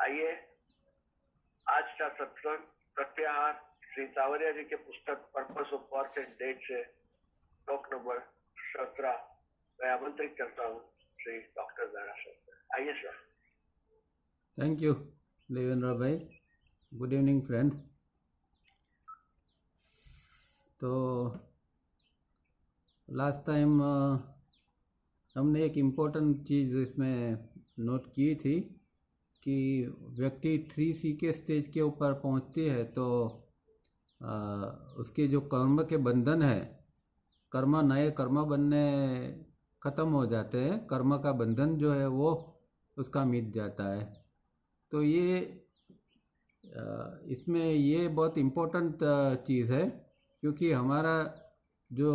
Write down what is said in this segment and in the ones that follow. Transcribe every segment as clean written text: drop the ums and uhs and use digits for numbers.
आइए आज का सत्संग प्रत्याहार श्री सावरिया जी के पुस्तक purpose of birth and death से श्लोक नंबर 17 मैं आमंत्रित करता हूँ श्री डॉक्टर दारा सर। आइए सर। थैंक यू देवेंद्र भाई। Good evening friends. तो लास्ट टाइम हमने एक इम्पोर्टेंट चीज़ इसमें नोट की थी कि व्यक्ति 3C के स्टेज के ऊपर पहुंचती है तो उसके जो कर्म के बंधन है, नए कर्म बनने ख़त्म हो जाते हैं, कर्म का बंधन जो है वो उसका मिट जाता है। तो ये इसमें ये बहुत इम्पोर्टेंट चीज़ है, क्योंकि हमारा जो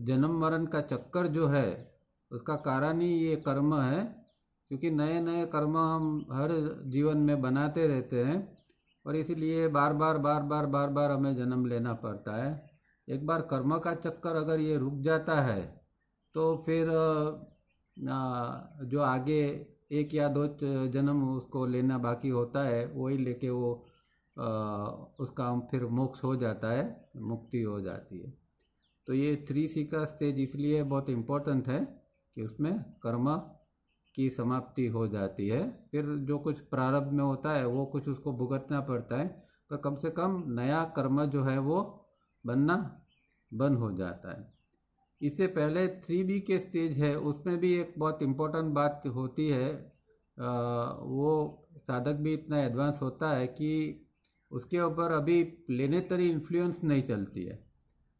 जन्म मरण का चक्कर जो है उसका कारण ही ये कर्म है। क्योंकि नए नए कर्म हम हर जीवन में बनाते रहते हैं और इसीलिए बार बार हमें जन्म लेना पड़ता है। एक बार कर्म का चक्कर अगर ये रुक जाता है तो फिर जो आगे 1 या 2 जन्म उसको लेना बाकी होता है वही लेके वो उसका फिर मोक्ष हो जाता है, मुक्ति हो जाती है। तो ये 3C का स्टेज इसलिए बहुत इम्पोर्टेंट है कि उसमें कर्म की समाप्ति हो जाती है। फिर जो कुछ प्रारब्ध में होता है वो कुछ उसको भुगतना पड़ता है, पर कम से कम नया कर्म जो है वो बनना बंद हो जाता है। इससे पहले 3B के स्टेज है, उसमें भी एक बहुत इम्पोर्टेंट बात होती है। वो साधक भी इतना एडवांस होता है कि उसके ऊपर अभी प्लेनेटरी इन्फ्लुएंस नहीं चलती है।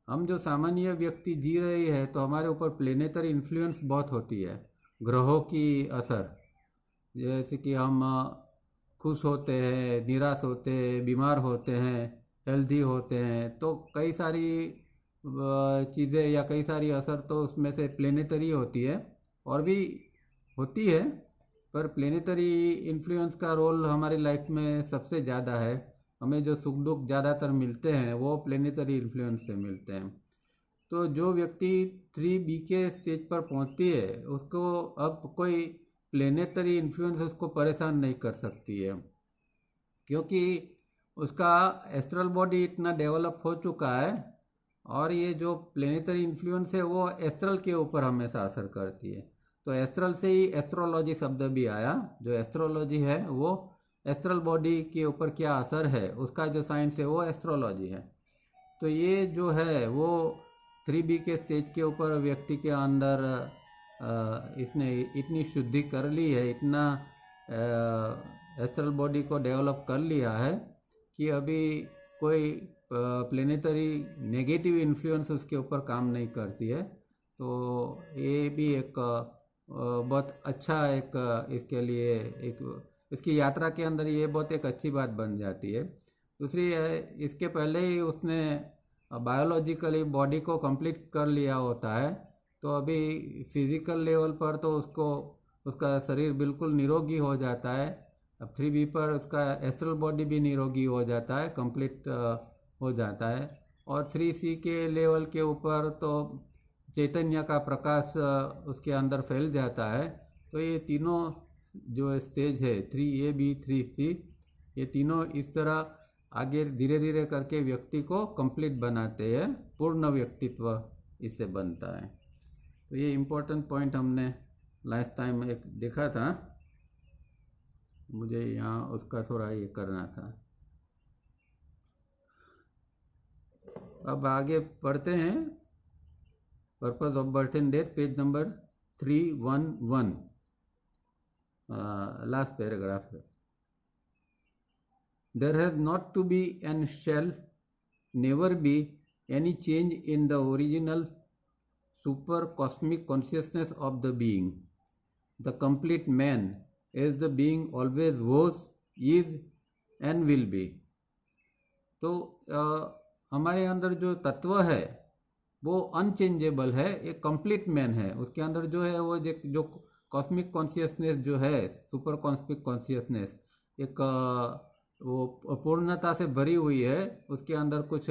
हम जो सामान्य व्यक्ति जी रही है तो हमारे ऊपर प्लेनेटरी इन्फ्लुएंस बहुत होती है, ग्रहों की असर। जैसे कि हम खुश होते हैं, निराश होते हैं, बीमार होते हैं, हेल्दी होते हैं, तो कई सारी चीज़ें या कई सारी असर तो उसमें से प्लेनेटरी होती है और भी होती है। पर प्लेनेटरी इन्फ्लुएंस का रोल हमारी लाइफ में सबसे ज़्यादा है। हमें जो सुख दुख ज़्यादातर मिलते हैं वो प्लेनेटरी इन्फ्लुएंस से मिलते हैं। तो जो व्यक्ति 3B के स्टेज पर पहुंचती है उसको अब कोई प्लेनेटरी इन्फ्लुएंस उसको परेशान नहीं कर सकती है, क्योंकि उसका एस्ट्रल बॉडी इतना डेवलप हो चुका है और ये जो प्लेनेटरी इन्फ्लुएंस है वो एस्ट्रल के ऊपर हमेशा असर करती है। तो एस्ट्रल से ही एस्ट्रोलॉजी शब्द भी आया। जो एस्ट्रोलॉजी है वो एस्ट्रल बॉडी के ऊपर क्या असर है उसका जो साइंस है वो एस्ट्रोलॉजी है। तो ये जो है वो 3B के स्टेज के ऊपर व्यक्ति के अंदर इसने इतनी शुद्धि कर ली है, इतना एस्ट्रल बॉडी को डेवलप कर लिया है कि अभी कोई प्लेनेटरी नेगेटिव इन्फ्लुएंस उसके ऊपर काम नहीं करती है। तो ये भी एक बहुत अच्छा एक इसके लिए एक इसकी यात्रा के अंदर ये बहुत एक अच्छी बात बन जाती है। दूसरी है, इसके पहले ही उसने बायोलॉजिकली बॉडी को कंप्लीट कर लिया होता है, तो अभी फिजिकल लेवल पर तो उसको उसका शरीर बिल्कुल निरोगी हो जाता है। अब 3B पर उसका एस्ट्रल बॉडी भी निरोगी हो जाता है, कंप्लीट हो जाता है। और 3C के लेवल के ऊपर तो चैतन्य का प्रकाश उसके अंदर फैल जाता है। तो ये तीनों जो स्टेज है 3AB 3C, ये तीनों इस तरह आगे धीरे धीरे करके व्यक्ति को कंप्लीट बनाते हैं, पूर्ण व्यक्तित्व इससे बनता है। तो ये इम्पोर्टेंट पॉइंट हमने लास्ट टाइम एक देखा था, मुझे यहाँ उसका थोड़ा ये करना था। अब आगे पढ़ते हैं। Purpose of birth and death, page number 311, last paragraph है। There has not to be and shall never be any change in the original super cosmic consciousness of the being. The complete man as the being always was, is and will be. तो हमारे अंदर जो तत्व है वो unchangeable है, एक complete man है। उसके अंदर जो है वो जो कॉस्मिक कॉन्शियसनेस जो है, सुपर कॉस्मिक कॉन्शियसनेस, एक वो पूर्णता से भरी हुई है। उसके अंदर कुछ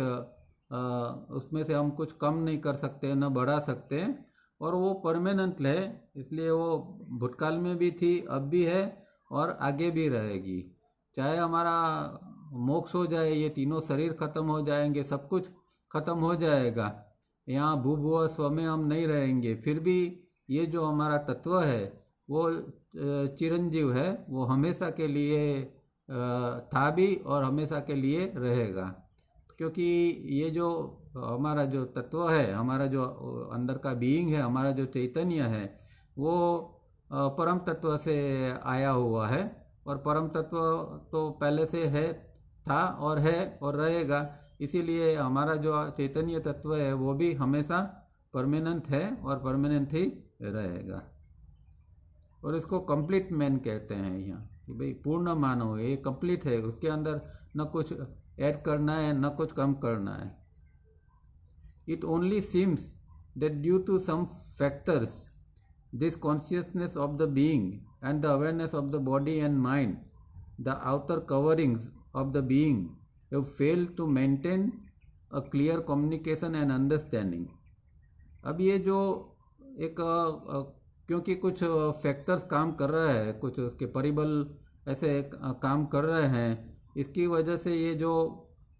उसमें से हम कुछ कम नहीं कर सकते, न बढ़ा सकते, और वो परमानेंट है। इसलिए वो भूतकाल में भी थी, अब भी है और आगे भी रहेगी। चाहे हमारा मोक्ष हो जाए, ये तीनों शरीर खत्म हो जाएंगे, सब कुछ खत्म हो जाएगा, यहाँ भूभुव स्व में हम नहीं रहेंगे, फिर भी ये जो हमारा तत्व है वो चिरंजीव है, वो हमेशा के लिए था भी और हमेशा के लिए रहेगा। क्योंकि ये जो हमारा जो तत्व है, हमारा जो अंदर का बीइंग है, हमारा जो चैतन्य है, वो परम तत्व से आया हुआ है, और परम तत्व तो पहले से है, था और है और रहेगा। इसीलिए हमारा जो चैतन्य तत्व है वो भी हमेशा परमानेंट है और परमानेंट ही रहेगा। और इसको कंप्लीट मैन कहते हैं यहाँ, कि भाई पूर्ण मानव, ये कंप्लीट है, उसके अंदर न कुछ ऐड करना है न कुछ कम करना है। It only seems that due to some factors this consciousness of the being and the awareness of the body and mind, the outer coverings of the being, have failed to maintain a clear communication and understanding. अब ये जो एक क्योंकि कुछ factors काम कर रहे हैं, कुछ उसके परिबल ऐसे काम कर रहे हैं, इसकी वजह से ये जो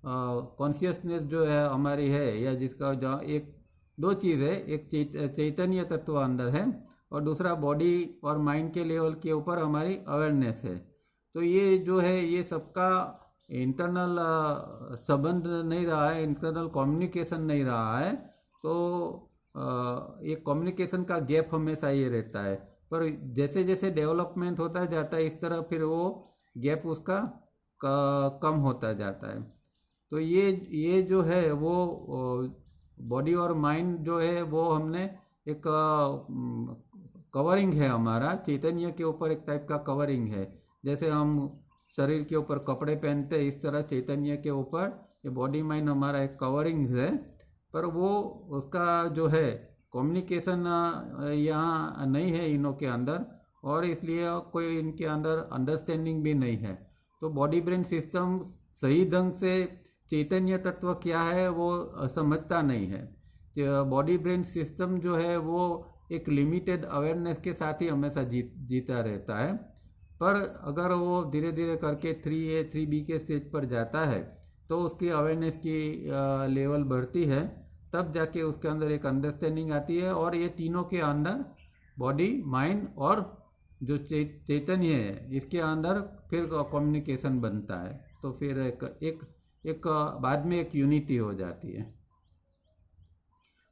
कॉन्शियसनेस जो है हमारी है, या जिसका जो एक दो चीज़ है, एक चैतन्य तत्व अंदर है और दूसरा बॉडी और माइंड के लेवल के ऊपर हमारी अवेयरनेस है। तो ये जो है ये सबका इंटरनल संबंध नहीं रहा है, इंटरनल कम्युनिकेशन नहीं रहा है, तो ये कम्युनिकेशन का गैप हमेशा ये रहता है। पर जैसे जैसे डेवलपमेंट होता जाता है इस तरह फिर वो गैप उसका कम होता जाता है। तो ये जो है वो बॉडी और माइंड जो है वो हमने एक कवरिंग है, हमारा चैतन्य के ऊपर एक टाइप का कवरिंग है। जैसे हम शरीर के ऊपर कपड़े पहनते हैं, इस तरह चैतन्य के ऊपर ये बॉडी माइंड हमारा एक कवरिंग है, पर वो उसका जो है कम्युनिकेशन यहाँ नहीं है इनों के अंदर, और इसलिए कोई इनके अंदर अंडरस्टैंडिंग भी नहीं है। तो बॉडी ब्रेन सिस्टम सही ढंग से चैतन्य तत्व क्या है वो समझता नहीं है। बॉडी ब्रेन सिस्टम जो है वो एक लिमिटेड अवेयरनेस के साथ ही हमेशा जीता रहता है। पर अगर वो धीरे धीरे करके 3A 3B के स्टेज पर जाता है तो उसकी अवेयरनेस की लेवल बढ़ती है, तब जाके उसके अंदर एक अंडरस्टैंडिंग आती है, और ये तीनों के अंदर बॉडी माइंड और जो चैतन्य है इसके अंदर फिर कम्युनिकेशन बनता है। तो फिर एक बाद में एक यूनिटी हो जाती है।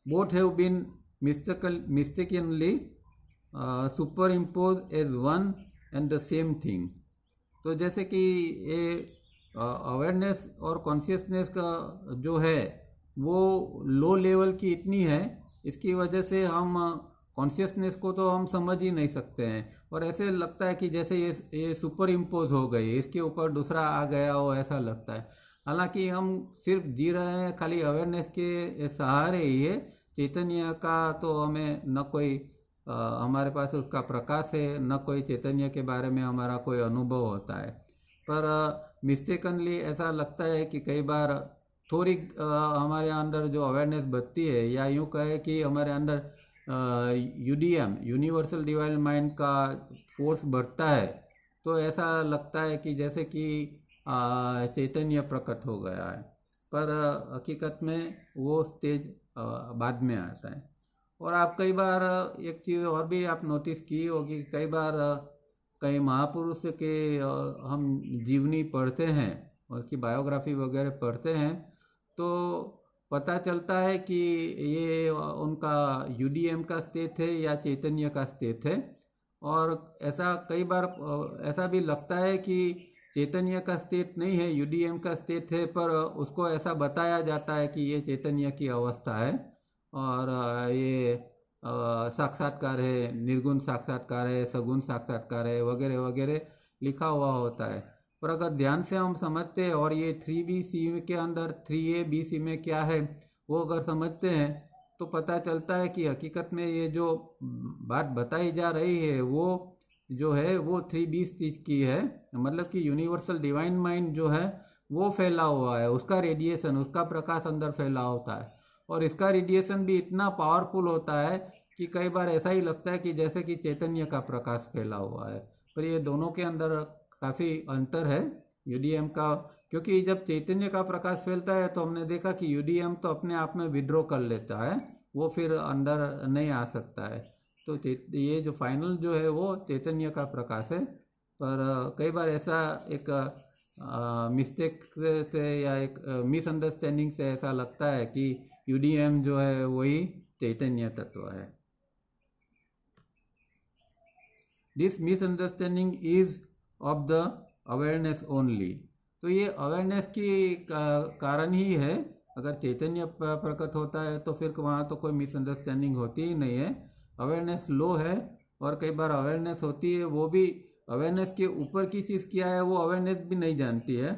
Both have been mistakenly superimposed as one and the same thing। तो जैसे कि ये अवेयरनेस और कॉन्शियसनेस का जो है वो लो लेवल की इतनी है, इसकी वजह से हम कॉन्शियसनेस को तो हम समझ ही नहीं सकते हैं, और ऐसे लगता है कि जैसे ये सुपर इम्पोज हो गई, इसके ऊपर दूसरा आ गया हो, ऐसा लगता है। हालांकि हम सिर्फ जी रहे हैं खाली अवेयरनेस के सहारे ही है, चैतन्य का तो हमें न कोई हमारे पास उसका प्रकाश है, न कोई चैतन्य के बारे में हमारा कोई अनुभव होता है। पर मिस्टेकनली ऐसा लगता है कि कई बार थोड़ी हमारे अंदर जो अवेयरनेस बढ़ती है, या यूँ कहे कि हमारे अंदर UDM यूनिवर्सल डिवाइन माइंड का फोर्स बढ़ता है, तो ऐसा लगता है कि जैसे कि चैतन्य प्रकट हो गया है। पर हकीकत में वो स्टेज बाद में आता है। और आप कई बार एक चीज़ और भी आप नोटिस की होगी, कई बार कई महापुरुष के हम जीवनी पढ़ते हैं, उसकी बायोग्राफी वगैरह पढ़ते हैं, तो पता चलता है कि ये उनका UDM का स्टेट है या चैतन्य का स्टेट है। और ऐसा कई बार ऐसा भी लगता है कि चैतन्य का स्टेट नहीं है, UDM का स्टेट है, पर उसको ऐसा बताया जाता है कि ये चैतन्य की अवस्था है और ये साक्षात्कार है, निर्गुण साक्षात्कार है, सगुण साक्षात्कार है, वगैरह वगैरह लिखा हुआ होता है। पर अगर ध्यान से हम समझते हैं और ये 3BC के अंदर 3ABC में क्या है वो अगर समझते हैं, तो पता चलता है कि हकीकत में ये जो बात बताई जा रही है वो जो है वो 3B स्टेज की है। मतलब कि यूनिवर्सल डिवाइन माइंड जो है वो फैला हुआ है, उसका रेडिएशन, उसका प्रकाश अंदर फैला होता है, और इसका रेडिएशन भी इतना पावरफुल होता है कि कई बार ऐसा ही लगता है कि जैसे कि चैतन्य का प्रकाश फैला हुआ है। पर ये दोनों के अंदर काफ़ी अंतर है, यूडीएम का, क्योंकि जब चैतन्य का प्रकाश फैलता है तो हमने देखा कि यूडीएम तो अपने आप में विड्रॉ कर लेता है, वो फिर अंदर नहीं आ सकता है। तो ये जो फाइनल जो है वो चैतन्य का प्रकाश है। पर कई बार ऐसा एक मिस्टेक से या एक मिसअंडरस्टैंडिंग से ऐसा लगता है कि यूडीएम जो है वही चैतन्य तत्व है। This misunderstanding is of the awareness only. तो ये अवेयरनेस की कारण ही है। अगर चैतन्य प्रकट होता है तो फिर वहाँ तो कोई मिसअंडरस्टैंडिंग होती ही नहीं है। अवेयरनेस लो है, और कई बार अवेयरनेस होती है, वो भी अवेयरनेस के ऊपर की चीज़ क्या है वो अवेयरनेस भी नहीं जानती है,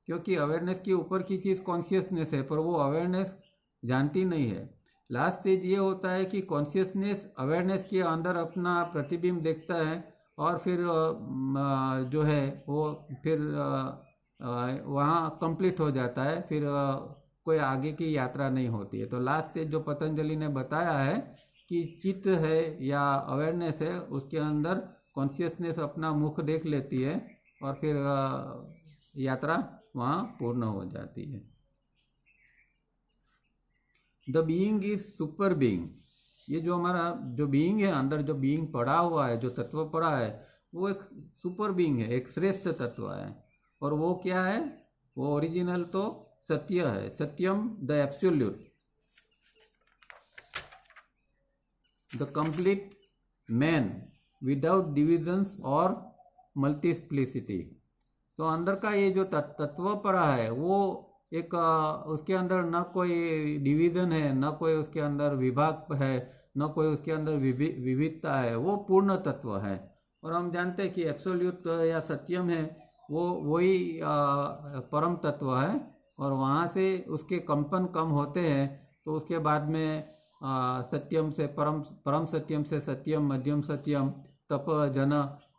क्योंकि अवेयरनेस के ऊपर की चीज़ कॉन्शियसनेस है, पर वो अवेयरनेस जानती नहीं है। लास्ट स्टेज ये होता है कि कॉन्शियसनेस अवेयरनेस के अंदर अपना प्रतिबिंब देखता है, और फिर जो है वो फिर वहाँ कंप्लीट हो जाता है, फिर कोई आगे की यात्रा नहीं होती है। तो लास्ट स्टेज जो पतंजलि ने बताया है कि चित्त है या अवेयरनेस है, उसके अंदर कॉन्शियसनेस अपना मुख देख लेती है, और फिर यात्रा वहाँ पूर्ण हो जाती है। The being is super being. ये जो हमारा जो बीइंग है, अंदर जो बीइंग पड़ा हुआ है, जो तत्व पड़ा है, वो एक सुपर बीइंग है, एक श्रेष्ठ तत्व है। और वो क्या है? वो ओरिजिनल तो सत्य है, satyam the absolute, the complete man without divisions और मल्टीप्लिसिटी। तो अंदर का ये जो तत्व पड़ा है वो एक उसके अंदर न कोई डिवीजन है, न कोई उसके अंदर विभाग है, न कोई उसके अंदर विविधता है, वो पूर्ण तत्व है। और हम जानते हैं कि एब्सोल्यूट या सत्यम है वो वही परम तत्व है, और वहाँ से उसके कंपन कम होते हैं, तो उसके बाद में सत्यम से परम सत्यम से सत्यम, मध्यम सत्यम, तप, जन,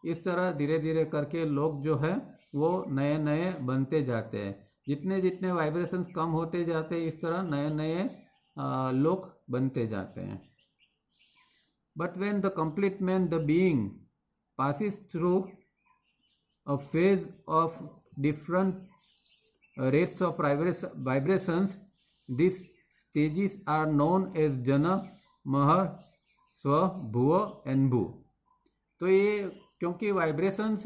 इस तरह धीरे धीरे करके लोग जो है वो नए नए बनते जाते हैं। जितने जितने वाइब्रेशंस कम होते जाते हैं, इस तरह नए नए लोग बनते जाते हैं। But when the complete man, the being, passes through a phase of different rates of vibrations, these stages are known as jana, mahar, swa, bhuva and bhu। तो ये क्योंकि वाइब्रेशंस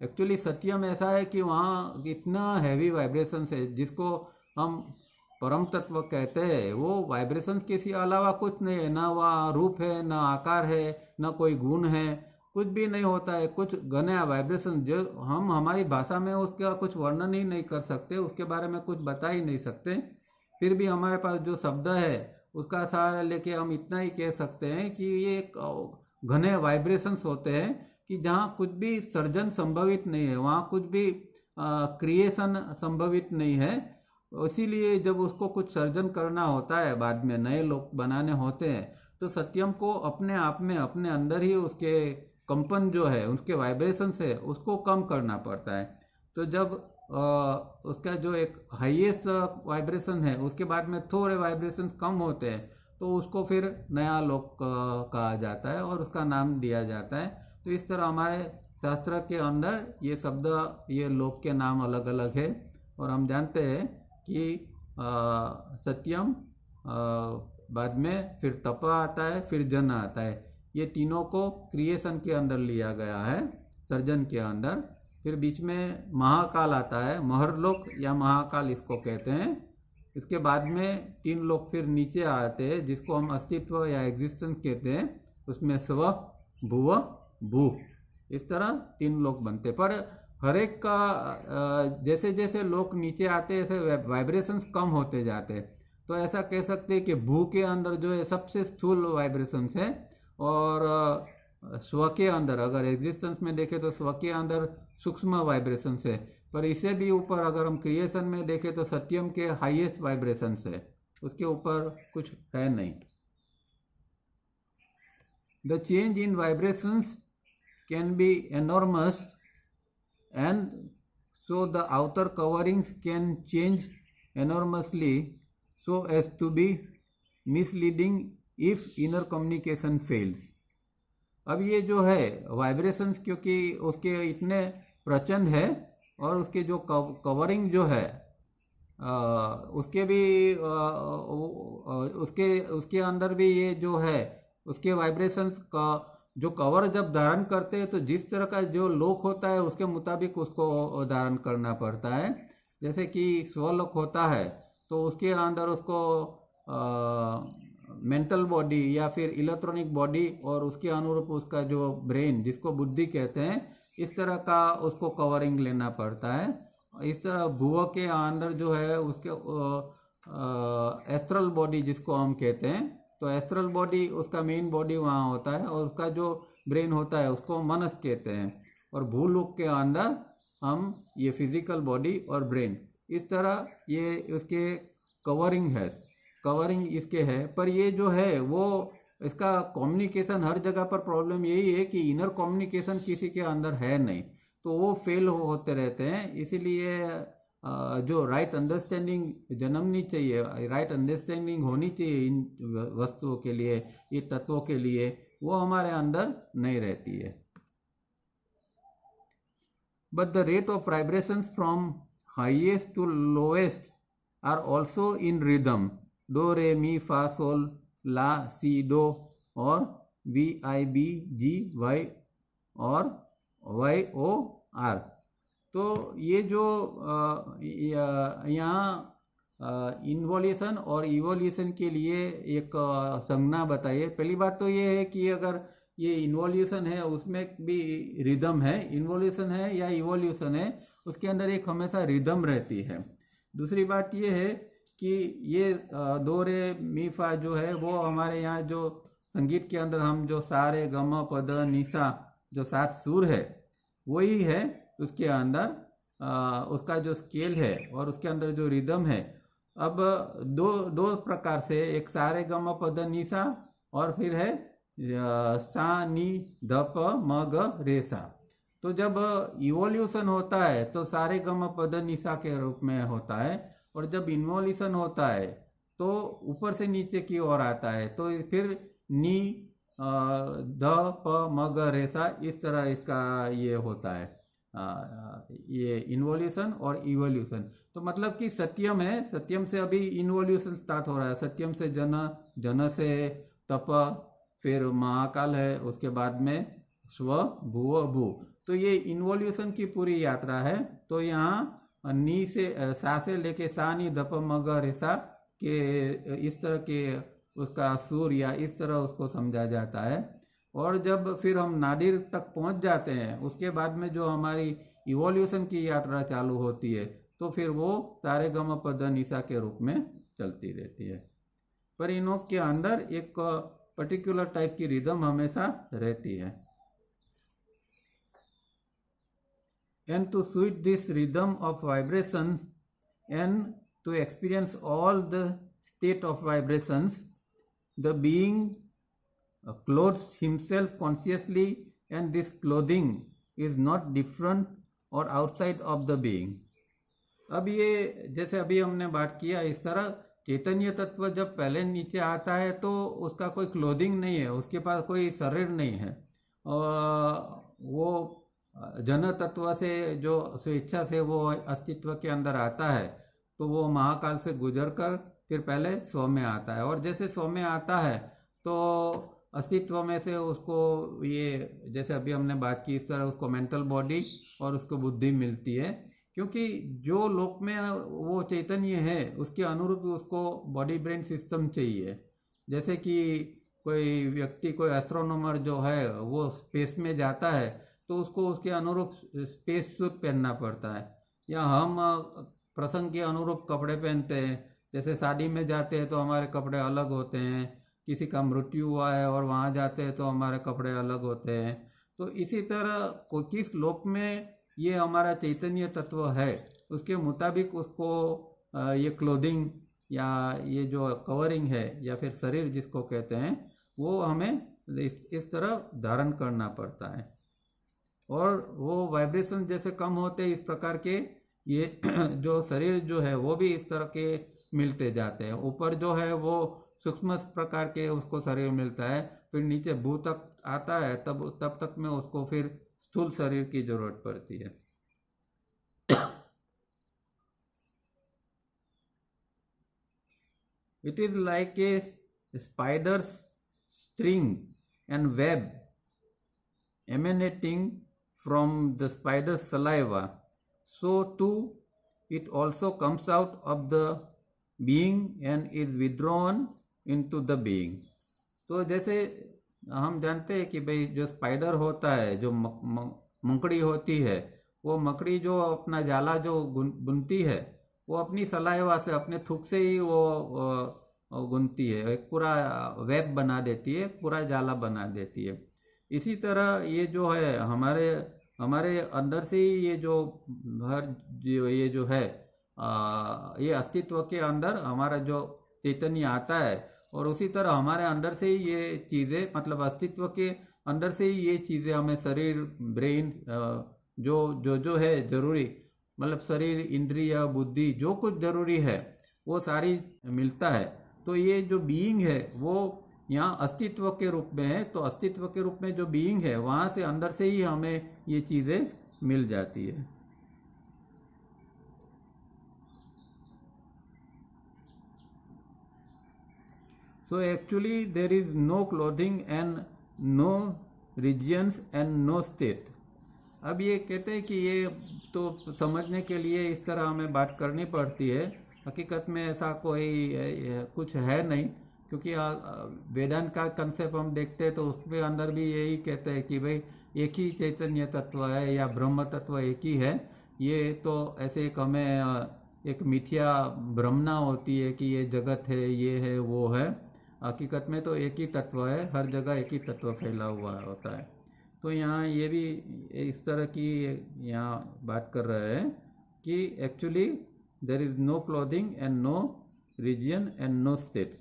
एक्चुअली सत्यम ऐसा है कि वहाँ इतना हैवी वाइब्रेशंस है जिसको हम परम तत्व कहते हैं, वो वाइब्रेशंस के अलावा कुछ नहीं है, ना वहाँ रूप है, ना आकार है, ना कोई गुण है, कुछ भी नहीं होता है। कुछ घने वाइब्रेशन जो हम हमारी भाषा में उसका कुछ वर्णन ही नहीं कर सकते, उसके बारे में कुछ बता ही नहीं सकते। फिर भी हमारे पास जो शब्द है उसका सहारा लेके हम इतना ही कह सकते हैं कि ये घने वाइब्रेशंस होते हैं कि जहाँ कुछ भी सर्जन संभवित नहीं है, वहाँ कुछ भी क्रिएशन संभवित नहीं है। इसीलिए जब उसको कुछ सर्जन करना होता है, बाद में नए लोग बनाने होते हैं, तो सत्यम को अपने आप में अपने अंदर ही उसके कंपन जो है, उसके वाइब्रेशन से उसको कम करना पड़ता है। तो जब उसका जो एक हाईएस्ट वाइब्रेशन है उसके बाद में थोड़े वाइब्रेशन कम होते हैं, तो उसको फिर नया लोक कहा जाता है और उसका नाम दिया जाता है। तो इस तरह हमारे शास्त्र के अंदर ये शब्द, ये लोक के नाम अलग अलग है। और हम जानते हैं कि सत्यम, बाद में फिर तप आता है, फिर जन आता है। ये तीनों को क्रिएशन के अंदर लिया गया है, सर्जन के अंदर। फिर बीच में महाकाल आता है, महरलोक या महाकाल इसको कहते हैं। इसके बाद में 3 लोग फिर नीचे आते हैं जिसको हम अस्तित्व या एग्जिस्टेंस कहते हैं। उसमें स्व, भुव, भू, इस तरह 3 लोग बनते। पर हर एक का जैसे जैसे लोग नीचे आते ऐसे वाइब्रेशंस कम होते जाते। तो ऐसा कह सकते हैं कि भू के अंदर जो है सबसे स्थूल वाइब्रेशंस है, और स्व के अंदर अगर एग्जिस्टेंस में देखें तो स्व के अंदर सूक्ष्म वाइब्रेशंस है। पर इससे भी ऊपर अगर हम क्रिएशन में देखें तो सत्यम के हाईएस्ट वाइब्रेशंस है, उसके ऊपर कुछ है नहीं। The change in vibrations can be enormous, and so the outer coverings can change enormously so as to be misleading if inner communication fails। अब ये जो है वाइब्रेशंस क्योंकि उसके इतने प्रचंड है और उसकी जो कवरिंग जो है उसके भी उसके अंदर भी ये जो है उसके वाइब्रेशंस का जो कवर जब धारण करते हैं तो जिस तरह का जो लोक होता है उसके मुताबिक उसको धारण करना पड़ता है। जैसे कि स्वलोक होता है तो उसके अंदर उसको मेंटल बॉडी या फिर इलेक्ट्रॉनिक बॉडी और उसके अनुरूप उसका जो ब्रेन जिसको बुद्धि कहते हैं इस तरह का उसको कवरिंग लेना पड़ता है। इस तरह भूव के अंदर जो है उसके एस्ट्रल बॉडी जिसको हम कहते हैं तो एस्ट्रल बॉडी उसका मेन बॉडी वहाँ होता है और उसका जो ब्रेन होता है उसको मनस कहते हैं। और भूलोक के अंदर हम ये फिजिकल बॉडी और ब्रेन इस तरह ये उसके कवरिंग है, कवरिंग इसके है। पर ये जो है वो इसका कम्युनिकेशन हर जगह पर प्रॉब्लम यही है कि इनर कम्युनिकेशन किसी के अंदर है नहीं तो वो फेल होते रहते हैं। इसीलिए जो राइट अंडरस्टैंडिंग जन्मनी चाहिए, राइट अंडरस्टैंडिंग होनी चाहिए इन वस्तुओं के लिए, ये तत्वों के लिए, वो हमारे अंदर नहीं रहती है। But the rate of vibrations from highest to lowest are also in rhythm. Do, re, mi, fa, sol, la, si, do और V, I, B, G, Y और Y, O, R। तो ये जो यहाँ इन्वोल्यूशन और इवोल्यूशन के लिए एक संज्ञा बताइए। पहली बात तो ये है कि अगर ये इन्वोल्यूशन है उसमें भी रिदम है, इन्वोल्यूशन है या इवोल्यूशन है उसके अंदर एक हमेशा रिदम रहती है। दूसरी बात ये है कि ये दो रे मी फा जो है वो हमारे यहाँ जो संगीत के अंदर हम जो सा रे ग म प ध नि सा जो 7 सुर है वही है उसके अंदर उसका जो स्केल है और उसके अंदर जो रिदम है। अब दो प्रकार से, एक सा रे ग म प ध नि सा और फिर है सा नी ध प म ग रे सा। तो जब इवोल्यूशन होता है तो सारे ग म प ध नि सा के रूप में होता है और जब इन्वोल्यूशन होता है तो ऊपर से नीचे की ओर आता है तो फिर नी ध प म ग रे सा इस तरह इसका ये होता है ये इन्वोल्यूशन और इवोल्यूशन। तो मतलब कि सत्यम है, सत्यम से अभी इन्वोल्यूशन स्टार्ट हो रहा है। सत्यम से जन, जन से तप, फिर महाकाल है, उसके बाद में स्व भूव भू। तो ये इन्वोल्यूशन की पूरी यात्रा है। तो यहाँ नी से सा से लेके सा नी ध प म ग रे सा के इस तरह के उसका सुर या इस तरह उसको समझा जाता है। और जब फिर हम नादिर तक पहुंच जाते हैं उसके बाद में जो हमारी इवोल्यूशन की यात्रा चालू होती है तो फिर वो सारे गम प ध नि सा के रूप में चलती रहती है। पर इनों के अंदर एक पर्टिकुलर टाइप की रिदम हमेशा रहती है। And to suit this rhythm of vibration and to experience all the state of vibrations, the being clothes himself consciously, and this clothing is not different or outside of the being। अब ये जैसे अभी हमने बात किया इस तरह चैतन्य तत्व जब पहले नीचे आता है तो उसका कोई क्लोथिंग नहीं है, उसके पास कोई शरीर नहीं है। वो जन तत्व से जो स्वेच्छा से वो अस्तित्व के अंदर आता है तो वो महाकाल से गुजर कर फिर पहले स्व में आता है। और जैसे स्व में आता है तो अस्तित्व में से उसको ये जैसे अभी हमने बात की इस तरह उसको मेंटल बॉडी और उसको बुद्धि मिलती है, क्योंकि जो लोक में वो चैतन्य है उसके अनुरूप उसको बॉडी ब्रेन सिस्टम चाहिए। जैसे कि कोई व्यक्ति, कोई एस्ट्रोनॉमर जो है वो स्पेस में जाता है तो उसको उसके अनुरूप स्पेस सूट पहनना पड़ता है, या हम प्रसंग के अनुरूप कपड़े पहनते हैं। जैसे शादी में जाते हैं तो हमारे कपड़े अलग होते हैं, किसी का मृत्यु हुआ है और वहाँ जाते हैं तो हमारे कपड़े अलग होते हैं। तो इसी तरह को किस लोक में ये हमारा चैतन्य तत्व है उसके मुताबिक उसको ये क्लोथिंग या ये जो कवरिंग है या फिर शरीर जिसको कहते हैं वो हमें इस तरह धारण करना पड़ता है। और वो वाइब्रेशन जैसे कम होते इस प्रकार के ये जो शरीर जो है वो भी इस तरह के मिलते जाते हैं। ऊपर जो है वो सूक्ष्म प्रकार के उसको शरीर मिलता है, फिर नीचे भू तक आता है तब तक में उसको फिर स्थूल शरीर की जरूरत पड़ती है। It is like a spider's string and web emanating from the spider's saliva. So too it also comes out of the being and is withdrawn into the being. तो जैसे हम जानते हैं कि भाई जो स्पाइडर होता है, जो मकड़ी होती है, वो मकड़ी जो अपना जाला जो बुनती है, वो अपनी सलाइवा से, अपने थूक से ही वो बुनती है, एक पूरा वेब बना देती है, पूरा जाला बना देती है। इसी तरह ये जो है हमारे अंदर से ही ये जो ये जो है ये अस्तित्व के अंदर हमारा जो चैतन्य आता है, और उसी तरह हमारे अंदर से ही ये चीज़ें, मतलब अस्तित्व के अंदर से ही ये चीज़ें हमें शरीर, ब्रेन, जो है ज़रूरी, मतलब शरीर, इंद्रिय, बुद्धि, जो कुछ ज़रूरी है वो सारी मिलता है। तो ये जो बीइंग है वो यहाँ अस्तित्व के रूप में है। तो अस्तित्व के रूप में जो बीइंग है, वहाँ से अंदर से ही हमें ये चीज़ें मिल जाती है। So actually there is no clothing and no regions and no state. अब ये कहते हैं कि ये तो समझने के लिए इस तरह हमें बात करनी पड़ती है, हकीकत में ऐसा कोई कुछ है नहीं, क्योंकि वेदांत का कंसेप्ट हम देखते हैं तो उसके अंदर भी यही कहते हैं कि भाई एक ही चैतन्य तत्व है या ब्रह्म तत्व एक ही है। ये तो ऐसे एक हमें एक मिथ्या भ्रमना होती है कि ये जगत है, ये है, वो है। हकीकत में तो एक ही तत्व है, हर जगह एक ही तत्व फैला हुआ होता है। तो यहाँ ये भी इस तरह की यहाँ बात कर रहे हैं कि actually there is no clothing and no region and no states,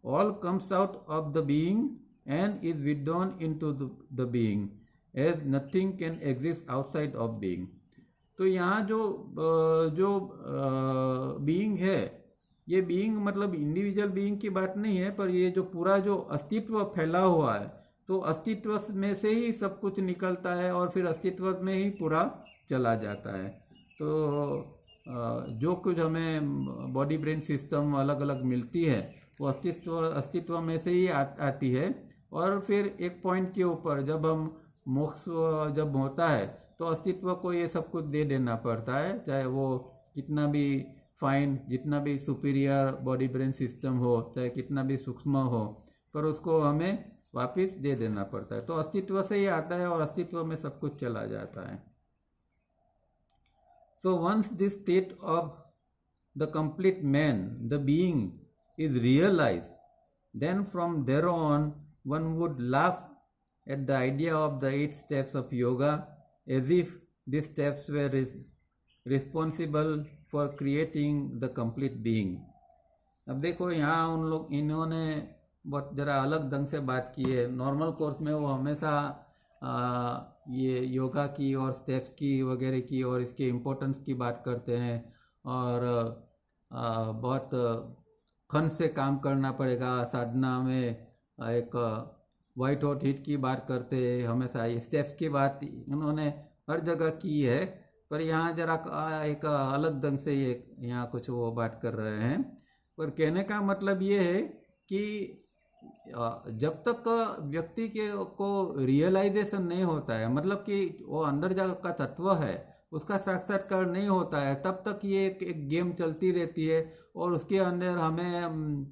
all comes out of the being and is withdrawn into the being as nothing can exist outside of being. तो यहाँ जो बीइंग है, ये being मतलब individual being की बात नहीं है, पर ये जो पूरा जो अस्तित्व फैला हुआ है, तो अस्तित्व में से ही सब कुछ निकलता है और फिर अस्तित्व में ही पूरा चला जाता है। तो जो कुछ हमें बॉडी ब्रेन सिस्टम अलग अलग मिलती है, वो अस्तित्व में से ही आती है। और फिर एक पॉइंट के ऊपर जब हम मोक्ष जब होता है तो अस्तित्व को ये सब कुछ दे देना पड़ता है, चाहे वो कितना भी फाइन, जितना भी सुपीरियर बॉडी ब्रेन सिस्टम हो, चाहे कितना भी सूक्ष्म हो, पर उसको हमें वापस दे देना पड़ता है। तो अस्तित्व से ही आता है और अस्तित्व में सब कुछ चला जाता है। So once this state of the complete man, the being is realized, then from there on one would laugh at the idea of the 8 steps of yoga as if these steps were responsible for creating the complete being. अब देखो यहाँ इन्होंने बहुत ज़रा अलग ढंग से बात की है। नॉर्मल कोर्स में वो हमेशा ये योगा की और स्टेप्स की वगैरह की और इसके इम्पोर्टेंस की बात करते हैं, और बहुत खन से काम करना पड़ेगा साधना में, एक वाइट हॉट हीट की बात करते हैं, हमेशा स्टेप्स की बात उन्होंने हर जगह की है। पर यहाँ जरा एक अलग ढंग से ये यहाँ कुछ वो बात कर रहे हैं। पर कहने का मतलब ये है कि जब तक व्यक्ति को रियलाइजेशन नहीं होता है, मतलब कि वो अंदर जगह का तत्व है उसका साक्षात्कार नहीं होता है, तब तक ये एक गेम चलती रहती है। और उसके अंदर हमें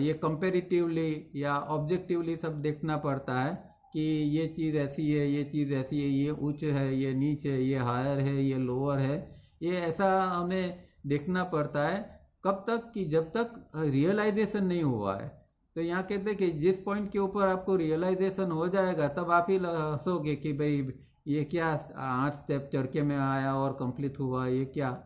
ये कंपेरेटिवली या ऑब्जेक्टिवली सब देखना पड़ता है कि ये चीज़ ऐसी है, ये चीज़ ऐसी है, ये उच्च है, ये नीच है, ये हायर है, ये लोअर है, ये ऐसा हमें देखना पड़ता है। कब तक कि जब तक रियलाइजेशन नहीं हुआ है। तो यहाँ कहते हैं कि जिस पॉइंट के ऊपर आपको रियलाइजेशन हो जाएगा तब आप ही हंसोगे कि भाई ये क्या 8 स्टेप चढ़ के में आया और कंप्लीट हुआ, ये क्या।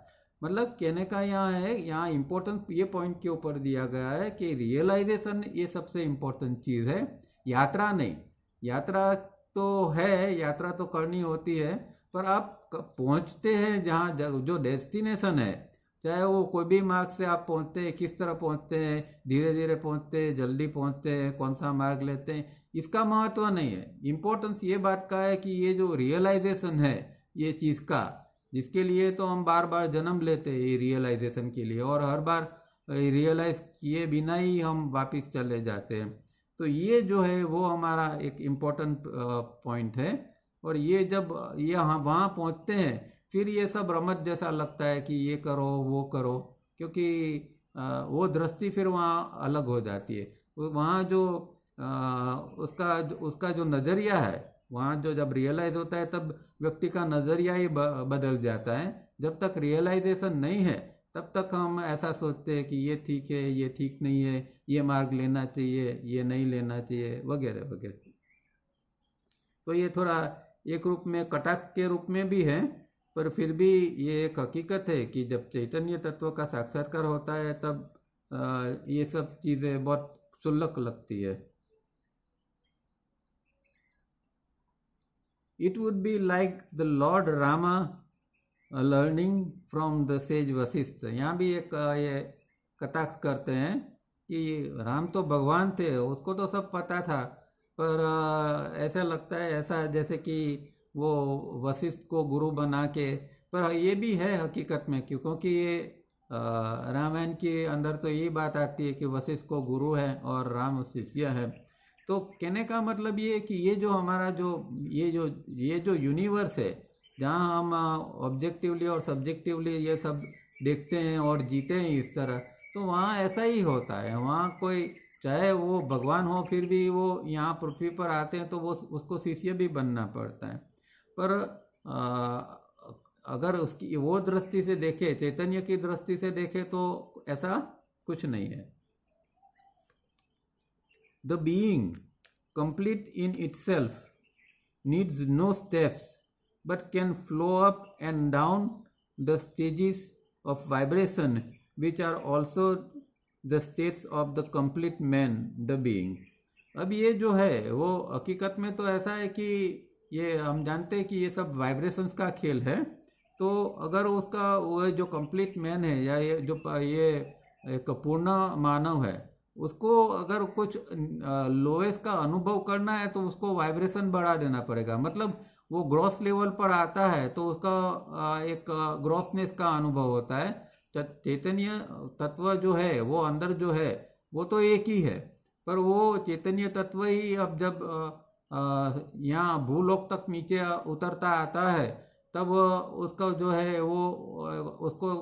मतलब कहने का यहाँ है, यहाँ इम्पोर्टेंस ये पॉइंट के ऊपर दिया गया है कि रियलाइजेशन ये सबसे इम्पोर्टेंट चीज़ है, यात्रा नहीं। यात्रा तो है, यात्रा तो करनी होती है, पर आप पहुँचते हैं जहाँ जो डेस्टिनेशन है, चाहे वो कोई भी मार्ग से आप पहुँचते हैं, किस तरह पहुँचते हैं, धीरे धीरे पहुँचते हैं, जल्दी पहुँचते हैं, कौन सा मार्ग लेते हैं, इसका महत्व नहीं है। इम्पोर्टेंस ये बात का है कि ये जो रियलाइजेशन है ये चीज़ का, जिसके लिए तो हम बार बार जन्म लेते हैं ये रियलाइजेशन के लिए, और हर बार रियलाइज किए बिना ही हम वापस चले जाते हैं। तो ये जो है वो हमारा एक इम्पोर्टेंट पॉइंट है। और ये जब ये हम वहाँ पहुँचते हैं फिर ये सब रमत जैसा लगता है कि ये करो वो करो, क्योंकि वो दृष्टि फिर वहाँ अलग हो जाती है। वहाँ जो उसका उसका जो नज़रिया है, वहाँ जो जब रियलाइज होता है तब व्यक्ति का नज़रिया ही बदल जाता है। जब तक रियलाइजेशन नहीं है तब तक हम ऐसा सोचते हैं कि ये ठीक है, ये ठीक नहीं है, ये मार्ग लेना चाहिए, ये नहीं लेना चाहिए, वगैरह वगैरह। तो ये थोड़ा एक रूप में कटाक्ष के रूप में भी है, पर फिर भी ये एक हकीकत है कि जब चैतन्य तत्व का साक्षात्कार होता है तब ये सब चीज़ें बहुत क्षुल्लक लगती है। It would be like the Lord Rama learning from the sage Vashishtha. यहाँ भी एक ये कटाक्ष करते हैं कि राम तो भगवान थे, उसको तो सब पता था, पर ऐसा लगता है ऐसा जैसे कि वो वशिष्ठ को गुरु बना के। पर ये भी है हकीकत में, क्योंकि ये रामायण के अंदर तो यही बात आती है कि वशिष्ठ को गुरु है और राम शिष्य है। तो कहने का मतलब ये है कि ये जो हमारा ये जो यूनिवर्स है, जहाँ हम ऑब्जेक्टिवली और सब्जेक्टिवली ये सब देखते हैं और जीते हैं इस तरह, तो वहाँ ऐसा ही होता है। वहाँ कोई चाहे वो भगवान हो फिर भी वो यहाँ पृथ्वी पर आते हैं तो वो उसको शिष्य भी बनना पड़ता है। पर अगर उसकी वो दृष्टि से देखे, चैतन्य की दृष्टि से देखे, तो ऐसा कुछ नहीं है। The being, complete in itself, needs no steps, but can flow up and down the stages of vibration, which are also the states of the complete man, the being. अब ये जो है वो हकीकत में तो ऐसा है कि ये हम जानते हैं कि ये सब वाइब्रेशंस का खेल है। तो अगर उसका वो जो कंप्लीट मैन है या ये जो ये एक पूर्ण मानव है, उसको अगर कुछ लोएस्ट का अनुभव करना है तो उसको वाइब्रेशन बढ़ा देना पड़ेगा। मतलब वो ग्रॉस लेवल पर आता है तो उसका एक ग्रॉसनेस का अनुभव होता है। चैतन्य तत्व जो है वो अंदर जो है वो तो एक ही है, पर वो चैतन्य तत्व ही अब जब यहाँ भूलोक तक नीचे उतरता आता है तब उसका जो है वो उसको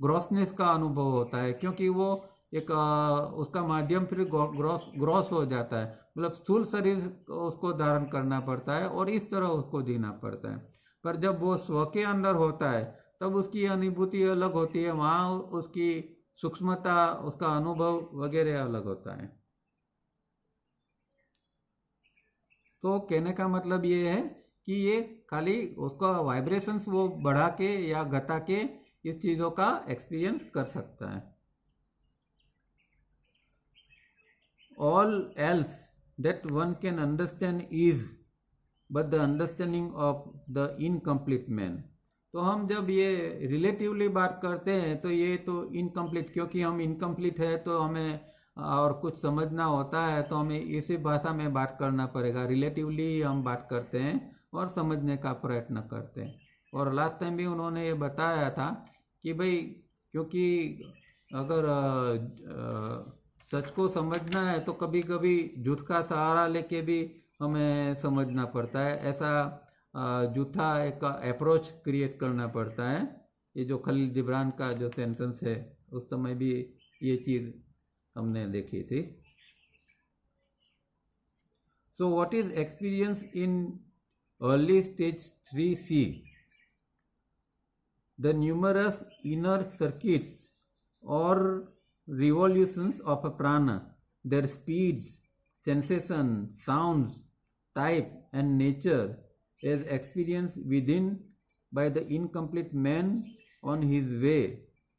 ग्रॉसनेस का अनुभव होता है, क्योंकि वो एक उसका माध्यम फिर ग्रॉस हो जाता है। मतलब स्थूल शरीर उसको धारण करना पड़ता है और इस तरह उसको जीना पड़ता है। पर जब वो स्व के अंदर होता है तब उसकी अनुभूति अलग होती है, वहाँ उसकी सूक्ष्मता, उसका अनुभव वगैरह अलग होता है। तो कहने का मतलब ये है कि ये खाली उसका वाइब्रेशंस वो बढ़ा के या घटा के इस चीज़ों का एक्सपीरियंस कर सकता है। All else that one can understand is but the understanding of the incomplete man। तो हम जब ये रिलेटिवली बात करते हैं तो ये तो इनकम्प्लीट, क्योंकि हम इनकम्प्लीट है तो हमें और कुछ समझना होता है तो हमें इसी भाषा में बात करना पड़ेगा। रिलेटिवली हम बात करते हैं और समझने का प्रयत्न करते हैं। और लास्ट टाइम भी उन्होंने ये बताया था कि भाई, क्योंकि अगर सच को समझना है तो कभी कभी झूठ का सहारा लेके भी हमें समझना पड़ता है। ऐसा झूठा एक अप्रोच क्रिएट करना पड़ता है। ये जो खलील जिब्रान का जो सेंटेंस है उस समय भी ये चीज़ हमने देखी थी। So what is experience in early stage 3C? The numerous inner circuits और revolutions of a prana, their speeds, sensation, sounds, type and nature is experienced within by the incomplete man on his way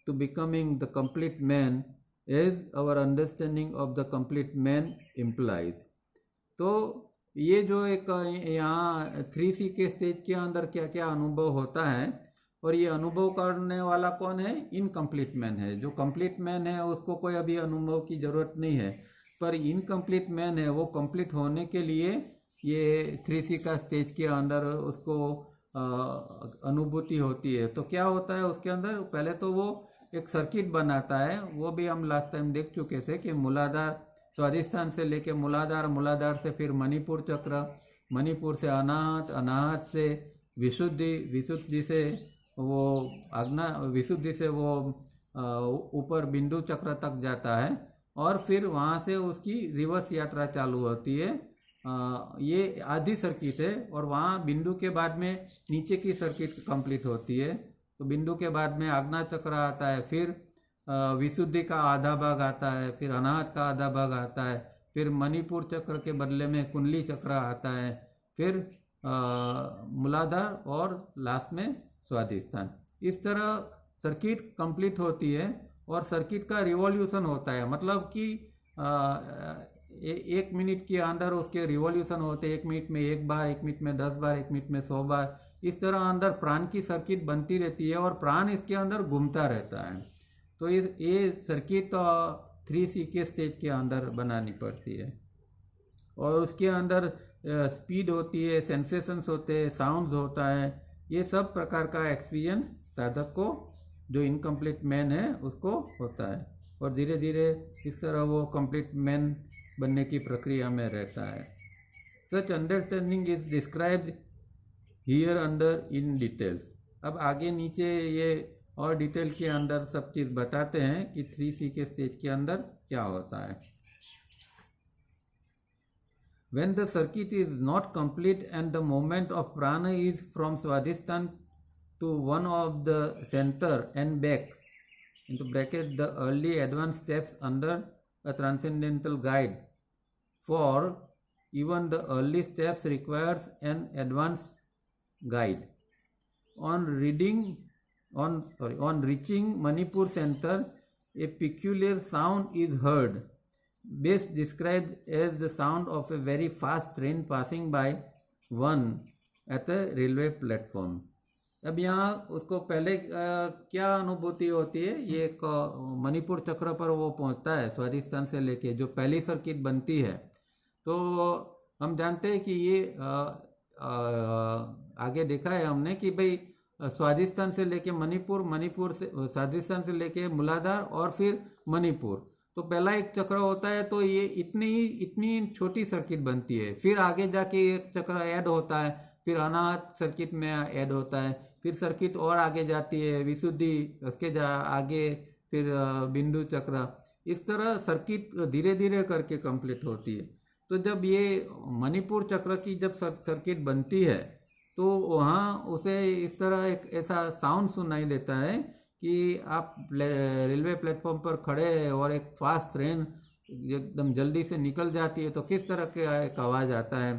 to becoming the complete man, as our understanding of the complete man implies। तो ये जो एक यहाँ 3C के stage के अंदर क्या क्या अनुभव होता है, और ये अनुभव करने वाला कौन है? इनकम्प्लीट मैन है। जो कंप्लीट मैन है उसको कोई अभी अनुभव की ज़रूरत नहीं है, पर इनकम्प्लीट मैन है वो कंप्लीट होने के लिए ये 3C का स्टेज के अंदर उसको अनुभूति होती है। तो क्या होता है उसके अंदर? पहले तो वो एक सर्किट बनाता है। वो भी हम लास्ट टाइम देख चुके थे कि मूलाधार स्वादिष्ठान से लेके मूलाधार, मूलाधार से फिर मणिपुर चक्र, मणिपुर से अनाहत, अनाहत से विशुद्धि, विशुद्धि से वो आज्ञा, विशुद्धि से वो ऊपर बिंदु चक्र तक जाता है और फिर वहाँ से उसकी रिवर्स यात्रा चालू होती है। ये आधी सर्किट है और वहाँ बिंदु के बाद में नीचे की सर्किट कंप्लीट होती है। तो बिंदु के बाद में आज्ञा चक्र आता है, फिर विशुद्धि का आधा भाग आता है, फिर अनाहत का आधा भाग आता है, फिर मणिपुर चक्र के बदले में कुंडली चक्र आता है, फिर मूलाधार और लास्ट में स्वादिष्ठान। इस तरह सर्किट कंप्लीट होती है और सर्किट का रिवॉल्यूशन होता है, मतलब कि 1 मिनट के अंदर उसके रिवॉल्यूशन होते हैं। 1 मिनट में 1 बार, 1 मिनट में 10 बार, 1 मिनट में 100 बार। इस तरह अंदर प्राण की सर्किट बनती रहती है और प्राण इसके अंदर घूमता रहता है। तो ये सर्किट 3C के स्टेज के अंदर बनानी पड़ती है और उसके अंदर स्पीड होती है, सेंसेशंस होते हैं, साउंड्स होता है। ये सब प्रकार का एक्सपीरियंस साधक को, जो इनकम्प्लीट मैन है, उसको होता है और धीरे धीरे इस तरह वो कंप्लीट मैन बनने की प्रक्रिया में रहता है। Such understanding is described here under in details. अब आगे नीचे ये और डिटेल के अंदर सब चीज़ बताते हैं कि 3C के स्टेज के अंदर क्या होता है। When the circuit is not complete and the movement of prana is from Swadhisthana to one of the center and back, into bracket the early advanced steps under a transcendental guide. For even the early steps requires an advanced guide. On reaching Manipur center, a peculiar sound is heard, best described as the sound of a very fast train passing by one at a railway platform. अब यहाँ उसको पहले क्या अनुभूति होती है, ये एक मणिपुर चक्र पर वो पहुँचता है स्वादिष्ठान से लेके जो पहली सर्किट बनती है। तो हम जानते हैं कि ये आगे देखा है हमने कि भाई स्वादिष्ठान से लेके मणिपुर, मणिपुर से स्वादिष्ठान से लेके मूलाधार और फिर मणिपुर, तो पहला एक चक्र होता है। तो ये इतनी छोटी सर्किट बनती है, फिर आगे जाके एक चक्र ऐड होता है, फिर अनाहत सर्किट में ऐड होता है, फिर सर्किट और आगे जाती है विशुद्धि, उसके आगे फिर बिंदु चक्र। इस तरह सर्किट धीरे धीरे करके कंप्लीट होती है। तो जब ये मणिपुर चक्र की जब सर्किट बनती है तो वहाँ उसे इस तरह एक ऐसा साउंड सुनाई देता है कि आप रेलवे प्लेटफॉर्म पर खड़े हैं और एक फास्ट ट्रेन एकदम जल्दी से निकल जाती है, तो किस तरह का एक आवाज़ आता है।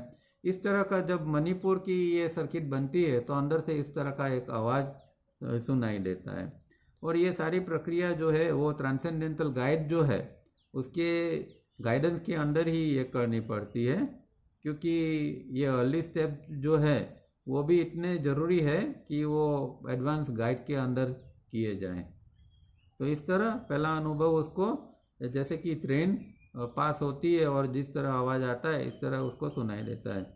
इस तरह का जब मणिपुर की ये सर्किट बनती है तो अंदर से इस तरह का एक आवाज़ सुनाई देता है। और ये सारी प्रक्रिया जो है वो ट्रांसेंडेंटल गाइड जो है उसके गाइडेंस के अंदर ही ये करनी पड़ती है, क्योंकि ये अर्ली स्टेप जो है वो भी इतने ज़रूरी है कि वो एडवांस गाइड के अंदर किए जाएं। तो इस तरह पहला अनुभव उसको, जैसे कि ट्रेन पास होती है और जिस तरह आवाज़ आता है इस तरह उसको सुनाई देता है।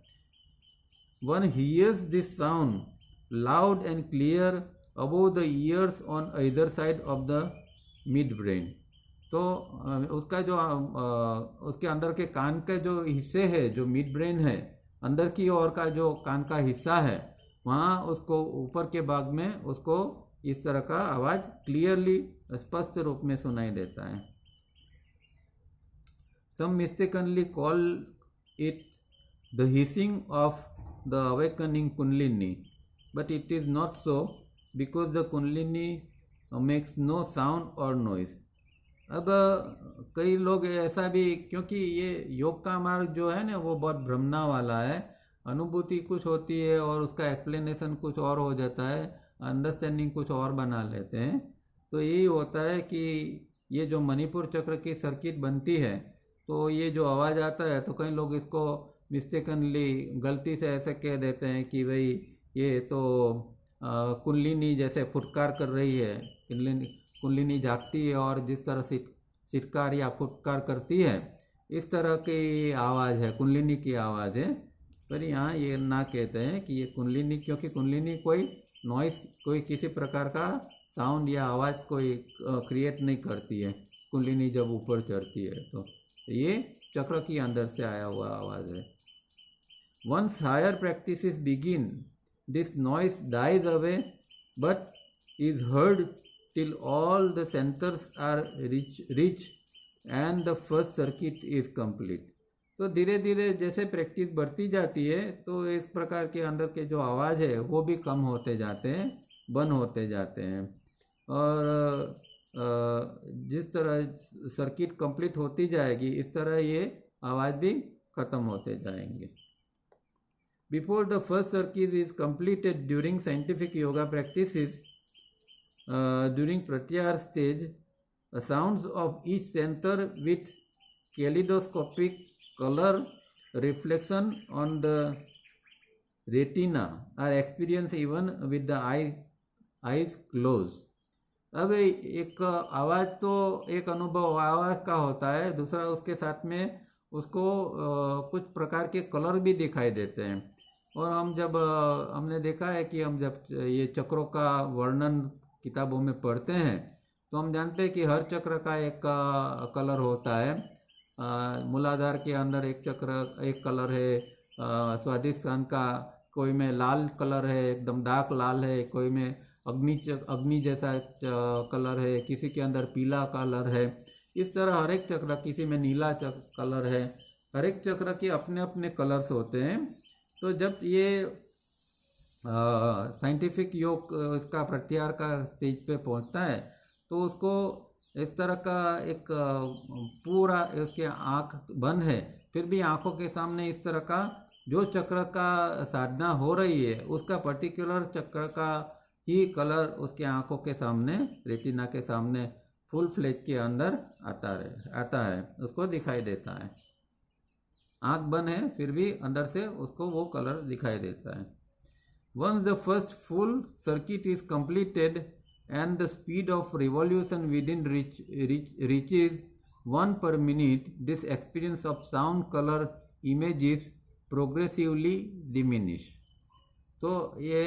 One hears this sound loud and clear above the ears on either side of the mid brain. तो उसका जो उसके अंदर के कान के जो हिस्से है, जो मिड ब्रेन है, अंदर की ओर का जो कान का हिस्सा है, वहाँ उसको ऊपर के भाग में उसको इस तरह का आवाज़ क्लियरली स्पष्ट रूप में सुनाई देता है। Some mistakenly call it the hissing of the awakening Kundalini, but it is not so because the Kundalini makes no sound or noise. अब कई लोग ऐसा भी, क्योंकि ये योग का मार्ग जो है ना वो बहुत भ्रमना वाला है, अनुभूति कुछ होती है और उसका एक्सप्लेनेशन कुछ और हो जाता है, अंडरस्टैंडिंग कुछ और बना लेते हैं। तो यही होता है कि ये जो मणिपुर चक्र की सर्किट बनती है तो ये जो आवाज़ आता है तो कई लोग इसको मिस्टेकनली गलती से ऐसे कह देते हैं कि भाई ये तो कुंडलिनी जैसे फुटकार कर रही है, कुंडलिनी जागती है और जिस तरह से सिटकार या फुटकार करती है इस तरह की आवाज़ है, कुंडलिनी की आवाज़ है। पर यहाँ ये ना कहते हैं कि ये कुंडलिनी, क्योंकि कुंडलिनी कोई नॉइस, कोई किसी प्रकार का साउंड या आवाज़ कोई क्रिएट नहीं करती है कुंडलिनी जब ऊपर चढ़ती है। तो ये चक्र की अंदर से आया हुआ आवाज़ है। Once higher practices begin, this noise dies away but is heard till all the centers are reached and the first circuit is complete. तो धीरे धीरे जैसे प्रैक्टिस बढ़ती जाती है तो इस प्रकार के अंदर के जो आवाज़ है वो भी कम होते जाते हैं, बंद होते जाते हैं, और जिस तरह सर्किट कंप्लीट होती जाएगी इस तरह ये आवाज़ भी ख़त्म होते जाएंगे। Before the first circuit is completed during scientific yoga practices, during pratyahar stage, the sounds of each center with kaleidoscopic color reflection on the retina are experienced even with the eyes closed. अब एक आवाज़ तो एक अनुभव आवाज़ का होता है, दूसरा उसके साथ में उसको कुछ प्रकार के कलर भी दिखाई देते हैं। और हम जब हमने देखा है कि हम जब ये चक्रों का वर्णन किताबों में पढ़ते हैं तो हम जानते हैं कि हर चक्र का एक कलर होता है। मूलाधार के अंदर एक चक्र एक कलर है, स्वादिष्टान का कोई में लाल कलर है, एकदम डार्क लाल है, कोई में अग्नि जैसा कलर है, किसी के अंदर पीला कलर है। इस तरह हर एक चक्र, किसी में नीला कलर है, हर एक चक्र के अपने अपने कलर्स होते हैं। तो जब ये साइंटिफिक योग इसका प्रत्याहार का स्टेज पे पहुंचता है तो उसको इस तरह का एक पूरा उसके आँख बंद है फिर भी आँखों के सामने इस तरह का जो चक्र का साधना हो रही है उसका पर्टिकुलर चक्र का ही कलर उसके आँखों के सामने, रेटिना के सामने फुल फ्लेज के अंदर आता है, उसको दिखाई देता है। आँख बंद है फिर भी अंदर से उसको वो कलर दिखाई देता है। Once the first full circuit is completed and the speed of revolution within reaches 1 per minute, this experience of sound color images progressively diminish. तो ये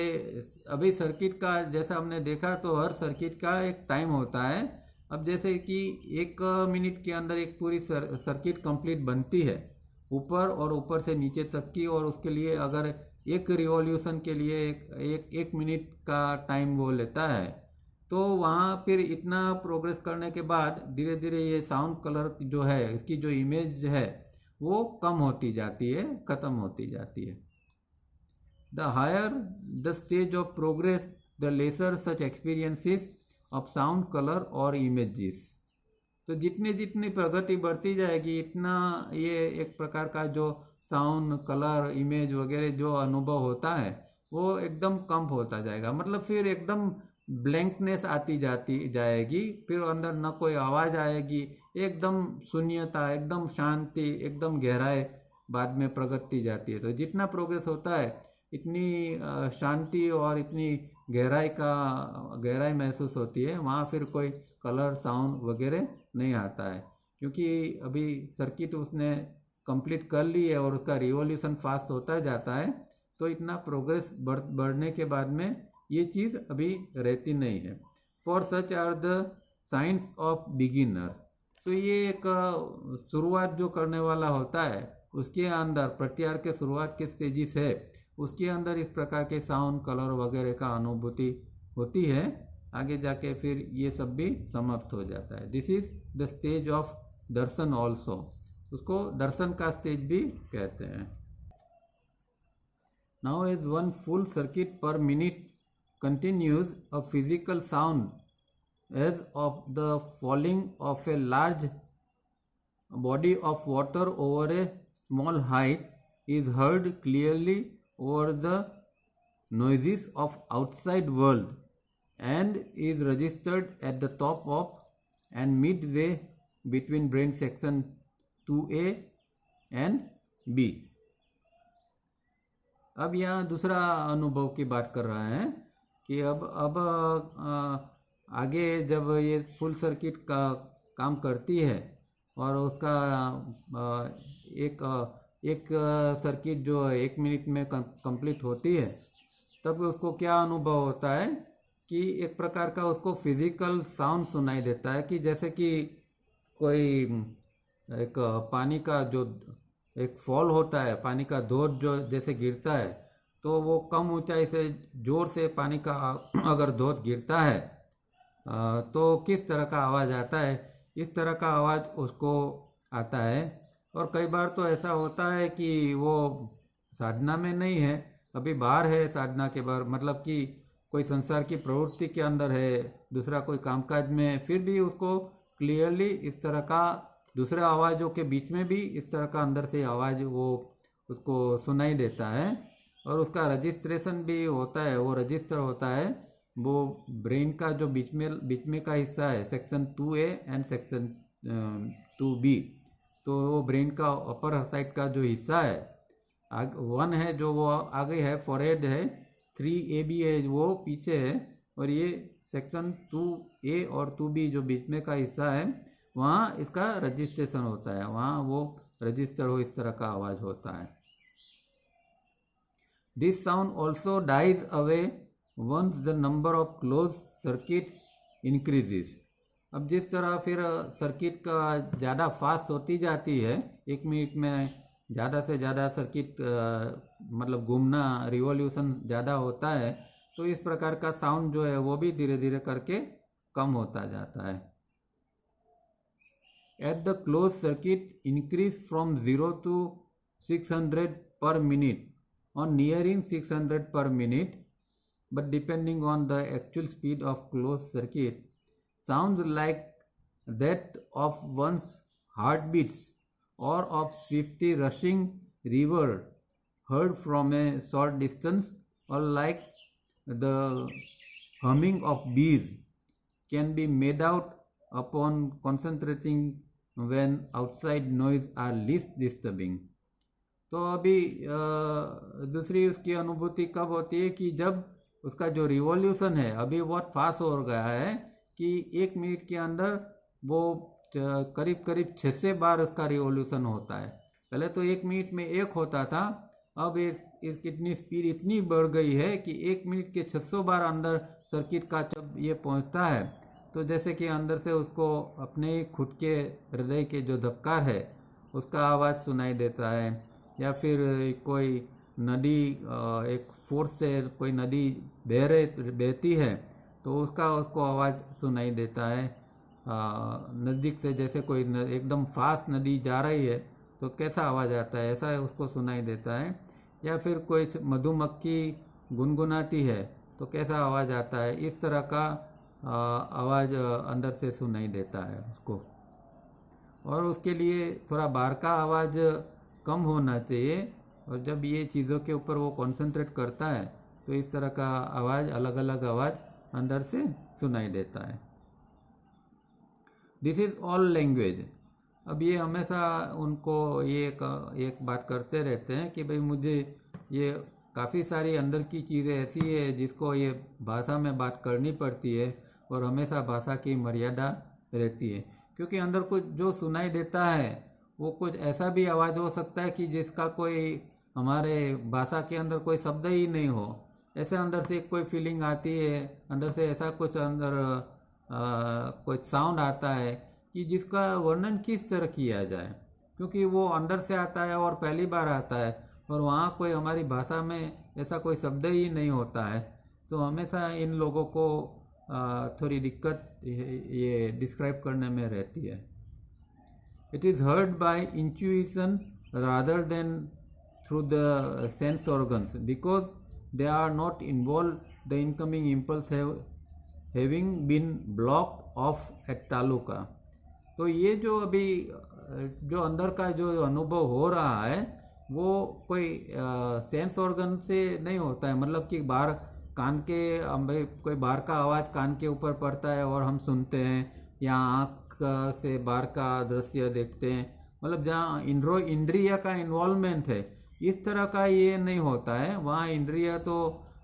अभी सर्किट का जैसा हमने देखा तो हर सर्किट का एक टाइम होता है। अब जैसे कि 1 मिनट के अंदर एक पूरी सर्किट कंप्लीट बनती है ऊपर और ऊपर से नीचे तक की, और उसके लिए अगर एक रिवॉल्यूशन के लिए एक मिनट का टाइम वो लेता है तो वहाँ फिर इतना प्रोग्रेस करने के बाद धीरे धीरे ये साउंड कलर जो है, इसकी जो इमेज है वो कम होती जाती है, ख़त्म होती जाती है। The higher the stage of progress the lesser such experiences of sound colour और इमेजेस। तो जितनी जितनी प्रगति बढ़ती जाएगी इतना ये एक प्रकार का जो साउंड कलर इमेज वगैरह जो अनुभव होता है वो एकदम कम होता जाएगा। मतलब फिर एकदम ब्लैंकनेस आती जाती जाएगी, फिर अंदर न कोई आवाज़ आएगी, एकदम शून्यता, एकदम शांति, एकदम गहराई बाद में प्रगति जाती है। तो जितना प्रोग्रेस होता है इतनी शांति और इतनी गहराई महसूस होती है। वहाँ फिर कोई कलर साउंड वगैरह नहीं आता है क्योंकि अभी सर्किट उसने कंप्लीट कर ली है और उसका रिवॉल्यूशन फास्ट होता जाता है। तो इतना प्रोग्रेस बढ़ने के बाद में ये चीज़ अभी रहती नहीं है। For such are the science of beginners. तो ये एक शुरुआत जो करने वाला होता है उसके अंदर प्रत्याहार के शुरुआत के स्टेजिस है, उसके अंदर इस प्रकार के साउंड कलर वगैरह का अनुभूति होती है। आगे जाके फिर ये सब भी समाप्त हो जाता है। This is the stage of Darshan also, उसको दर्शन का स्टेज भी कहते हैं। नाउ इज 1 फुल सर्किट पर minute continues a physical sound as of the falling of a large body of water over a small height is heard clearly over the noises of outside world and is registered at the top of and midway between brain section 2A and B. अब यहाँ दूसरा अनुभव की बात कर रहे हैं कि अब आगे जब ये फुल सर्किट का काम करती है और उसका एक सर्किट जो 1 मिनट में कंप्लीट होती है तब उसको क्या अनुभव होता है कि एक प्रकार का उसको फिजिकल साउंड सुनाई देता है, कि जैसे कि कोई एक पानी का जो एक फॉल होता है, पानी का धोध जो जैसे गिरता है, तो वो कम ऊंचाई से जोर से पानी का अगर धोध गिरता है तो किस तरह का आवाज़ आता है, इस तरह का आवाज़ उसको आता है। और कई बार तो ऐसा होता है कि वो साधना में नहीं है, अभी बाहर है साधना के बाहर, मतलब कि कोई संसार की प्रवृत्ति के अंदर है, दूसरा कोई कामकाज में, फिर भी उसको क्लियरली इस तरह का दूसरे आवाज़ों के बीच में भी इस तरह का अंदर से आवाज़ वो उसको सुनाई देता है। और उसका रजिस्ट्रेशन भी होता है, वो रजिस्टर होता है, वो ब्रेन का जो बीच में का हिस्सा है, section 2A and section 2B, तो वो ब्रेन का अपर साइड का जो हिस्सा है, 1 है जो वो आगे है, फॉरहेड है, 3AB है वो पीछे है, और ये सेक्शन 2A और 2B जो बीच में का हिस्सा है, वहाँ इसका रजिस्ट्रेशन होता है, वहाँ वो रजिस्टर हो इस तरह का आवाज़ होता है। This sound also dies away once the number of close circuit increases. अब जिस तरह फिर सर्किट का ज़्यादा फास्ट होती जाती है, 1 मिनट में ज़्यादा से ज़्यादा सर्किट मतलब घूमना, रिवॉल्यूशन ज़्यादा होता है, तो इस प्रकार का साउंड जो है वो भी धीरे धीरे करके कम होता जाता है। At the closed circuit increase from 0 to 600 per minute on nearing 600 per minute, but depending on the actual speed of closed circuit, sounds like that of one's heartbeats or of swiftly rushing river heard from a short distance, or like the humming of bees can be made out upon concentrating when outside noise are least disturbing। तो अभी दूसरी उसकी अनुभूति कब होती है कि जब उसका जो रिवॉल्यूशन है अभी बहुत फास्ट हो गया है, कि 1 मिनट के अंदर वो करीब करीब 600 बार उसका रिवॉल्यूशन होता है। पहले तो 1 मिनट में 1 होता था, अब इतनी स्पीड इतनी बढ़ गई है कि 1 मिनट के 600 बार अंदर सर्किट का जब ये पहुंचता है, तो जैसे कि अंदर से उसको अपने खुद के हृदय के जो धबकार है उसका आवाज़ सुनाई देता है, या फिर कोई नदी एक फोर्स से कोई नदी बहती है तो उसको आवाज़ सुनाई देता है। नज़दीक से जैसे कोई एकदम फास्ट नदी जा रही है तो कैसा आवाज़ आता है, ऐसा उसको सुनाई देता है। या फिर कोई मधुमक्खी गुनगुनाती है तो कैसा आवाज़ आता है, इस तरह का आवाज़ अंदर से सुनाई देता है उसको। और उसके लिए थोड़ा बाहर का आवाज़ कम होना चाहिए, और जब ये चीज़ों के ऊपर वो कंसंट्रेट करता है तो इस तरह का आवाज़, अलग अलग आवाज़ अंदर से सुनाई देता है। This is all language. अब ये हमेशा उनको ये एक बात करते रहते हैं कि भाई मुझे ये काफ़ी सारी अंदर की चीज़ें ऐसी है जिसको ये भाषा में बात करनी पड़ती है, और हमेशा भाषा की मर्यादा रहती है, क्योंकि अंदर कुछ जो सुनाई देता है वो कुछ ऐसा भी आवाज़ हो सकता है कि जिसका कोई हमारे भाषा के अंदर कोई शब्द ही नहीं हो, ऐसे अंदर से कोई फीलिंग आती है, अंदर से ऐसा कुछ अंदर कुछ साउंड आता है कि जिसका वर्णन किस तरह किया जाए, क्योंकि वो अंदर से आता है और पहली बार आता है, और वहाँ कोई हमारी भाषा में ऐसा कोई शब्द ही नहीं होता है। तो हमेशा इन लोगों को थोड़ी दिक्कत ये डिस्क्राइब करने में रहती है। It is heard by intuition rather than through the sense organs because they are not involve the incoming impulse having been block off at तालुका। तो ये जो अभी जो अंदर का जो अनुभव हो रहा है वो कोई सेंस ऑर्गन से नहीं होता है, मतलब कि बाहर कान के भाई कोई बाहर का आवाज़ कान के ऊपर पड़ता है और हम सुनते हैं, या आँख से बाहर का दृश्य देखते हैं, मतलब जहाँ इंद्रिय का इन्वॉल्वमेंट है, इस तरह का ये नहीं होता है। वहाँ इंद्रिय तो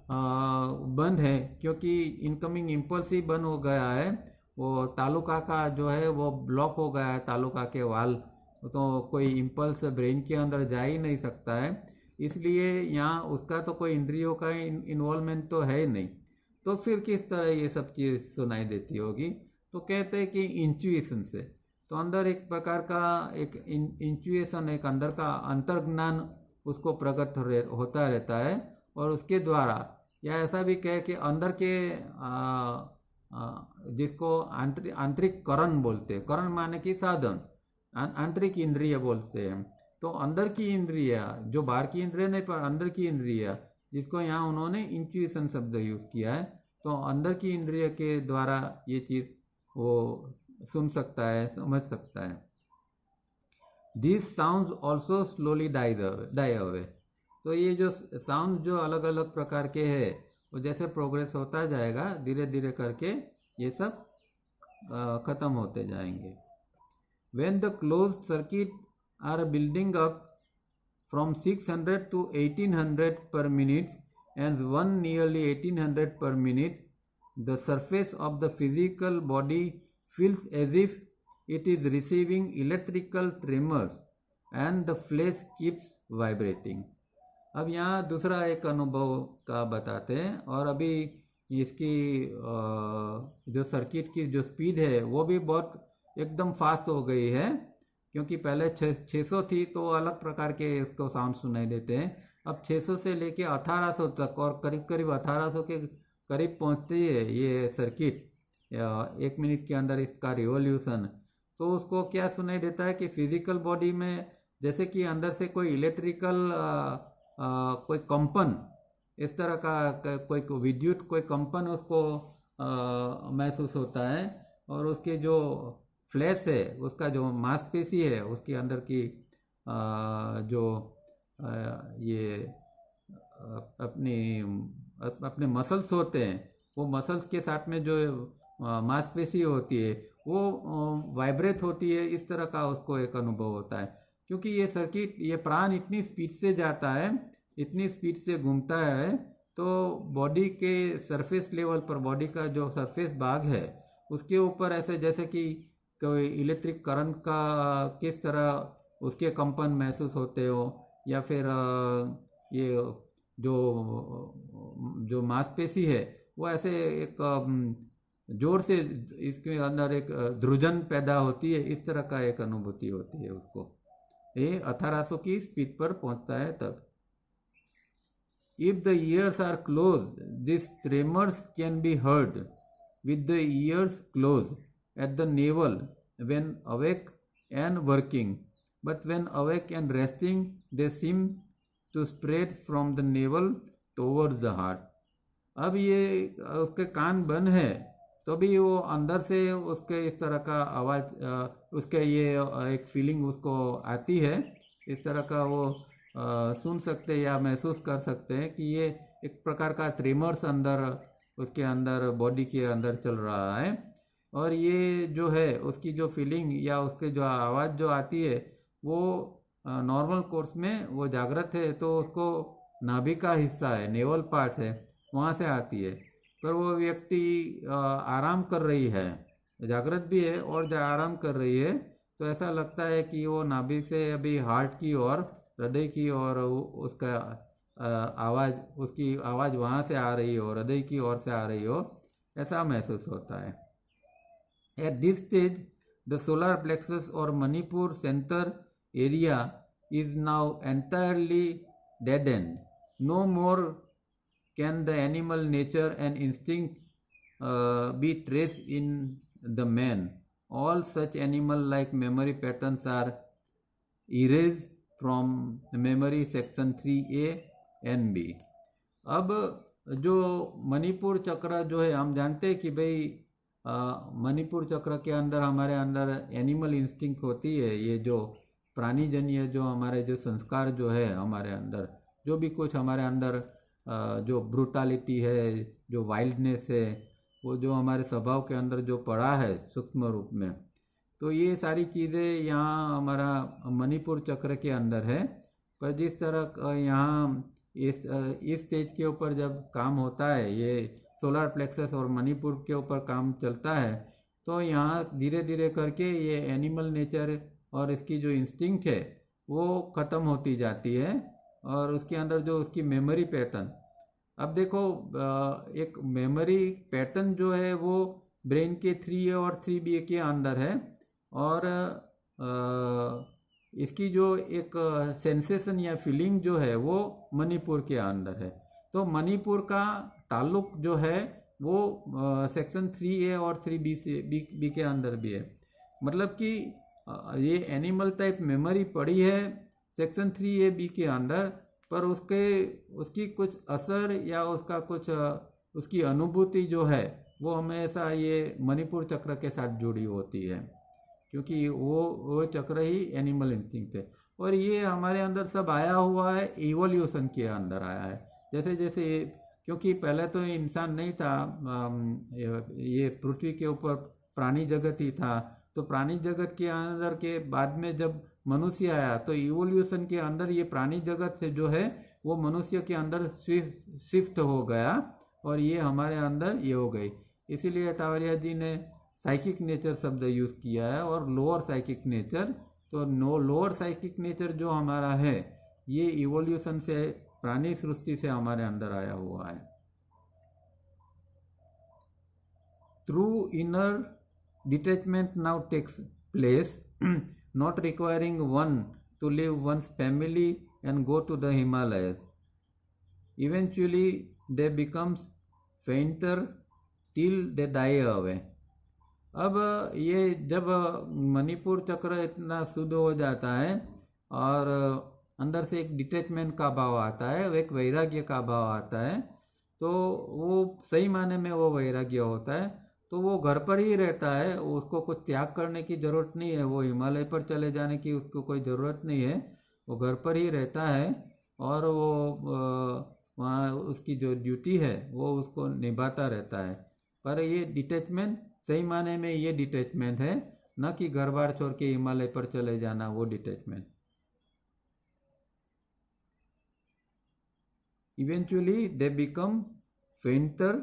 बंद है, क्योंकि इनकमिंग इम्पल्स ही बंद हो गया है, वो तालुका का जो है वो ब्लॉक हो गया है, तालुका के वाल, तो कोई इम्पल्स ब्रेन के अंदर जा ही नहीं सकता है, इसलिए यहाँ उसका तो कोई इंद्रियों का इन्वॉल्वमेंट तो है ही नहीं। तो फिर किस तरह ये सब चीज़ सुनाई देती होगी? तो कहते हैं कि इंट्यूशन से। तो अंदर एक प्रकार का एक इंट्यूशन, एक अंदर का अंतर्ज्ञान उसको प्रकट होता रहता है, और उसके द्वारा, या ऐसा भी कहे कि अंदर के जिसको आंतरिक करण बोलते हैं, करण माने कि साधन, आंतरिक इंद्रिय बोलते हैं। तो अंदर की इंद्रिय, जो बाहर की इंद्रिय नहीं पर अंदर की इंद्रिय, जिसको यहाँ उन्होंने इंट्यूशन शब्द यूज किया है, तो अंदर की इंद्रिय के द्वारा ये चीज़ वो सुन सकता है, समझ सकता है। This sound also slowly die away. तो ये जो साउंड जो अलग अलग प्रकार के है, वो जैसे प्रोग्रेस होता जाएगा धीरे धीरे करके ये सब खत्म होते जाएंगे। When the closed circuit are building up from 600 to 1800 per minute and one nearly 1800 per minute, the surface of the physical body feels as if it is receiving electrical tremors and the flesh keeps vibrating. अब यहाँ दूसरा एक अनुभव का बताते हैं, और अभी इसकी जो सर्किट की जो स्पीड है वो भी बहुत एकदम फास्ट हो गई है, क्योंकि पहले 600 थी तो अलग प्रकार के इसको साउंड सुनाई देते हैं। अब 600 से लेके 1800 तक, और करीब करीब 1800 के करीब पहुंचती है ये सर्किट, 1 मिनट के अंदर इसका रिवॉल्यूशन। तो उसको क्या सुनाई देता है कि फिजिकल बॉडी में जैसे कि अंदर से कोई इलेक्ट्रिकल कोई कंपन, इस तरह का कोई विद्युत कोई कंपन उसको महसूस होता है, और उसके जो फ्लैश है, उसका जो मांसपेशी है, उसके अंदर की जो ये अपने मसल्स होते हैं, वो मसल्स के साथ में जो मांसपेशी होती है वो वाइब्रेट होती है। इस तरह का उसको एक अनुभव होता है, क्योंकि ये सर्किट, ये प्राण इतनी स्पीड से जाता है, इतनी स्पीड से घूमता है, तो बॉडी के सरफेस लेवल पर, बॉडी का जो सरफेस भाग है उसके ऊपर ऐसे जैसे कि कोई इलेक्ट्रिक करंट का किस तरह उसके कंपन महसूस होते हो, या फिर ये जो मांसपेशी है वो ऐसे एक जोर से इसके अंदर एक ध्रुजन पैदा होती है, इस तरह का एक अनुभूति होती है उसको। ये 1800 की स्पीड पर पहुंचता है तब। If the ears are closed, these tremors can be heard with the ears closed at the navel when awake and working, but when awake and resting, they seem to spread from the navel towards the heart. अब ये उसके कान बंद है तो भी वो अंदर से उसके इस तरह का आवाज़, उसके ये एक फीलिंग उसको आती है, इस तरह का वो सुन सकते हैं या महसूस कर सकते हैं कि ये एक प्रकार का ट्रेमर्स अंदर, उसके अंदर बॉडी के अंदर चल रहा है। और ये जो है उसकी जो फीलिंग या उसके जो आवाज़ जो आती है वो नॉर्मल कोर्स में वो जागृत है तो उसको नाभि का हिस्सा है, नेवल पार्ट है, वहाँ से आती है। पर वो व्यक्ति आराम कर रही है, जागृत भी है और आराम कर रही है, तो ऐसा लगता है कि वो नाभि से अभी हार्ट की और हृदय की और उसका आवाज़, उसकी आवाज़ वहाँ से आ रही हो, हृदय की ओर से आ रही हो, ऐसा महसूस होता है। At this stage, the solar plexus or Manipur center area is now entirely deadened. No more can the animal nature and instinct be traced in the man. All such animal-like memory patterns are erased from memory section 3A and B. अब जो मणिपुर चक्र जो है, हम जानते हैं कि भाई मणिपुर चक्र के अंदर हमारे अंदर एनिमल इंस्टिंक्ट होती है, ये जो प्राणीजन्य जो हमारे जो संस्कार जो है हमारे अंदर, जो भी कुछ हमारे अंदर जो ब्रूटालिटी है, जो वाइल्डनेस है, वो जो हमारे स्वभाव के अंदर जो पड़ा है सूक्ष्म रूप में, तो ये सारी चीज़ें यहाँ हमारा मणिपुर चक्र के अंदर है। पर जिस तरह यहाँ इस स्टेज के ऊपर जब काम होता है, ये सोलर प्लेक्सस और मणिपुर के ऊपर काम चलता है, तो यहाँ धीरे धीरे करके ये एनिमल नेचर और इसकी जो इंस्टिंक्ट है वो ख़त्म होती जाती है, और उसके अंदर जो उसकी मेमोरी पैटर्न, अब देखो एक मेमोरी पैटर्न जो है वो ब्रेन के 3A और 3B के अंदर है, और इसकी जो एक सेंसेशन या फीलिंग जो है वो मणिपुर के अंदर है। तो मणिपुर का ताल्लुक जो है वो सेक्शन 3A और 3B से बी के अंदर भी है। मतलब कि ये एनिमल टाइप मेमोरी पड़ी है सेक्शन 3A के अंदर, पर उसकी कुछ असर या उसका कुछ उसकी अनुभूति जो है वो हमेशा ये मणिपुर चक्र के साथ जुड़ी होती है, क्योंकि वो चक्र ही एनिमल इंस्टिंक्ट है। और ये हमारे अंदर सब आया हुआ है, इवोल्यूशन के अंदर आया है। जैसे जैसे क्योंकि पहले तो इंसान नहीं था, ये पृथ्वी के ऊपर प्राणी जगत ही था। तो प्राणी जगत के अंदर के बाद में जब मनुष्य आया तो इवोल्यूशन के अंदर ये प्राणी जगत से जो है वो मनुष्य के अंदर शिफ्ट हो गया, और ये हमारे अंदर ये हो गई। इसीलिए टावरिया जी ने साइकिक नेचर शब्द यूज़ किया है, और लोअर साइकिक नेचर। तो लोअर साइकिक नेचर जो हमारा है ये इवोल्यूशन से, प्राणी सृष्टि से हमारे अंदर आया हुआ है। Through inner detachment now takes place, not requiring one to leave one's family and go to the Himalayas. Eventually they becomes fainter till they die away. अब ये जब मणिपुर चक्र इतना शुद्ध हो जाता है और अंदर से एक डिटैचमेंट का भाव आता है, एक वैराग्य का भाव आता है, तो वो सही माने में वो वैराग्य होता है। तो वो घर पर ही रहता है, उसको कुछ त्याग करने की ज़रूरत नहीं है, वो हिमालय पर चले जाने की उसको कोई ज़रूरत नहीं है, वो घर पर ही रहता है, और वो वहाँ उसकी जो ड्यूटी है वो उसको निभाता रहता है। पर ये डिटैचमेंट सही माने में ये डिटैचमेंट है, न कि घर बार छोड़ के हिमालय पर चले जाना, वो detachment. Eventually they become fainter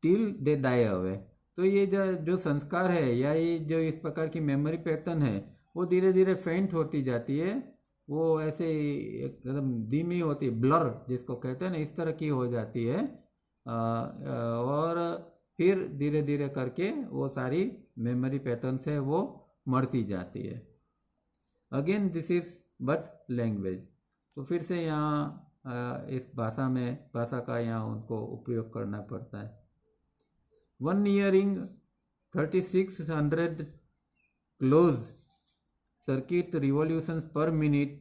till they die away. तो ये जो संस्कार है या ये जो इस प्रकार की मेमोरी पैटर्न है वो धीरे धीरे फेंट होती जाती है, वो ऐसे एकदम धीमी होती, ब्लर जिसको कहते हैं ना, इस तरह की हो जाती है, और फिर धीरे धीरे करके वो सारी मेमोरी पैटर्न से वो मरती जाती है। Again this is but language. तो फिर से यहाँ इस भाषा का यहाँ उनको उपयोग करना पड़ता है। One nearing 3600 closed circuit revolutions per minute,